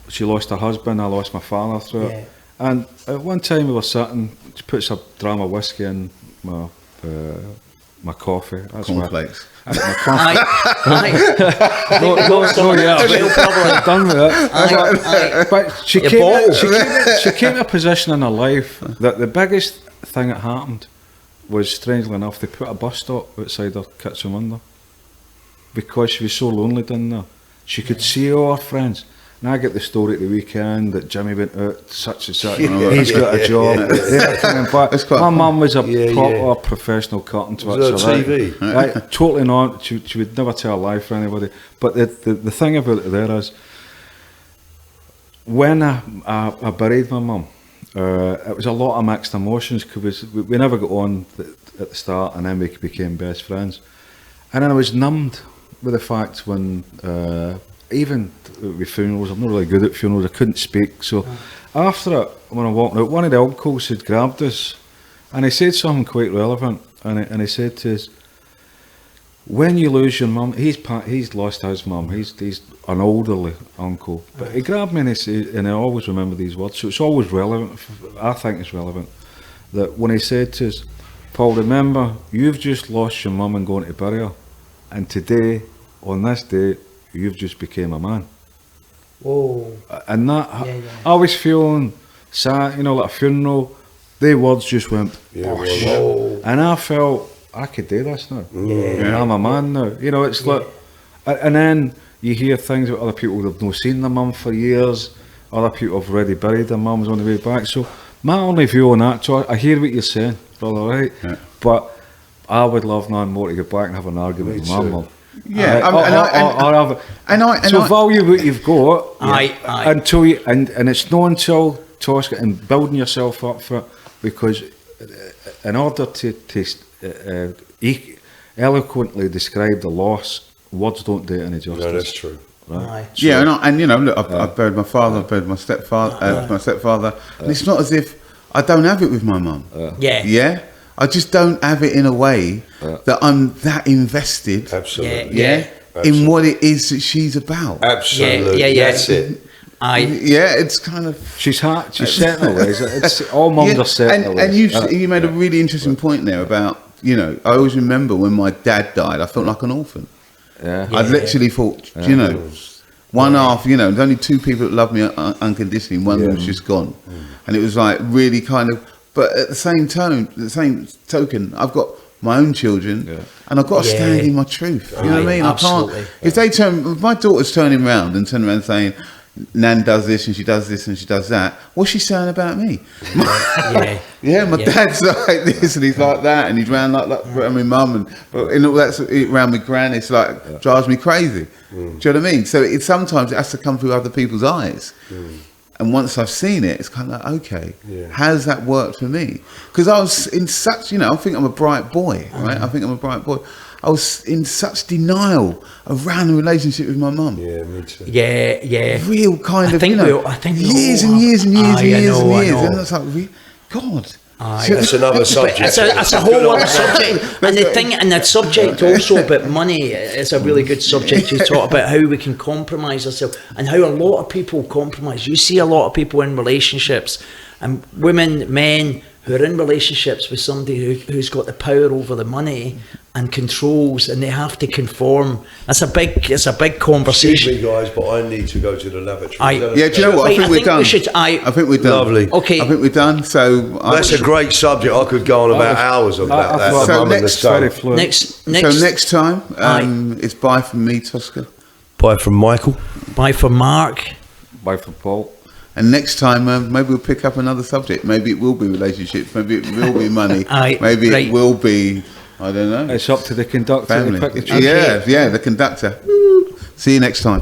she lost her husband, I lost my father through it. And at one time we were sitting, she puts a dram of whiskey in my coffee. That's cornflakes. Done with it. But she came to a position in her life that the biggest thing that happened was, strangely enough, they put a bus stop outside her kitchen window. because she was so lonely down there. She could see all her friends. And I get the story at the weekend that Jimmy went out, such and such, he's got a job. They're coming back. My mum was a proper professional cutting twitcher. Was it on TV? Right, totally not. She would never tell a lie for anybody. But the thing about it there is, when I buried my mum, it was a lot of mixed emotions, because we never got on at the start, and then we became best friends. And then I was numbed with the fact when, even with funerals, I'm not really good at funerals, I couldn't speak. So after it, when I walked out, one of the uncles had grabbed us, and he said something quite relevant, and he said to us, when you lose your mum, he's lost his mum, he's an elderly uncle, but he grabbed me and he said, and I always remember these words, so it's always relevant, I think it's relevant, that when he said to us, Paul, remember, you've just lost your mum and gone to bury her, and today, on this day, you've just became a man. Whoa. And that, I was feeling sad, like a funeral, the words just went, Whoa. and I felt, I could do this now. Yeah. I'm a man now. It's like, and then you hear things about other people that have not seen their mum for years, other people have already buried their mums on the way back. So my only view on that, so I hear what you're saying, brother, right? Yeah. But I would love nothing more to get back and have an argument with my mum. Yeah, so value what you've got until you, and it's not until Tosca and building yourself up for it, because in order to eloquently describe the loss, words don't do it any justice. No, that's true. Right? Yeah, look, I've buried my father, I've buried my stepfather, and it's not as if I don't have it with my mum. Yeah. I just don't have it in a way that I'm that invested. Absolutely. In what it is that she's about. Absolutely. Yeah. That's it. It's kind of... She's set in a way. It's all mums are set in a way. And you made a really interesting point there about, I always remember when my dad died, I felt like an orphan. I literally thought, one half, there's only two people that love me unconditionally, one of them was just gone. And it was like really kind of... But at the same token, I've got my own children, and I've got to stand in my truth. You know what I mean? Absolutely. I can't. If my daughter's turning around saying, Nan does this and she does this and she does that, what's she saying about me? My dad's like this and he's like that, and he's round like around my mum and all that's around my gran. It's like drives me crazy. Do you know what I mean? So sometimes it has to come through other people's eyes. And once I've seen it, it's kind of like, okay, how does that work for me? Because I was in such, I think I'm a bright boy, right? I think I'm a bright boy. I was in such denial around the relationship with my mum. Yeah, me too. Yeah. Real kind of, I think years and years. And I was like, God. That's another subject. It's a whole other subject. And the subject also about money is a really good subject. You talk about how we can compromise ourselves and how a lot of people compromise. You see a lot of people in relationships, and women, men who are in relationships with somebody who's got the power over the money and controls, and they have to conform. It's a big conversation. Excuse me, guys, but I need to go to the lavatory. Do you know what? I think we're done. I think we're done. Lovely. Okay. I think we're done. So that's a great subject. I could go on about hours about that. So next time, it's bye from me, Tosca. Bye from Michael. Bye from Mark. Bye from Paul. And next time, maybe we'll pick up another subject. Maybe it will be relationships. Maybe it will be money. Maybe it will be, I don't know. It's up to the conductor. Family. The conductor. See you next time.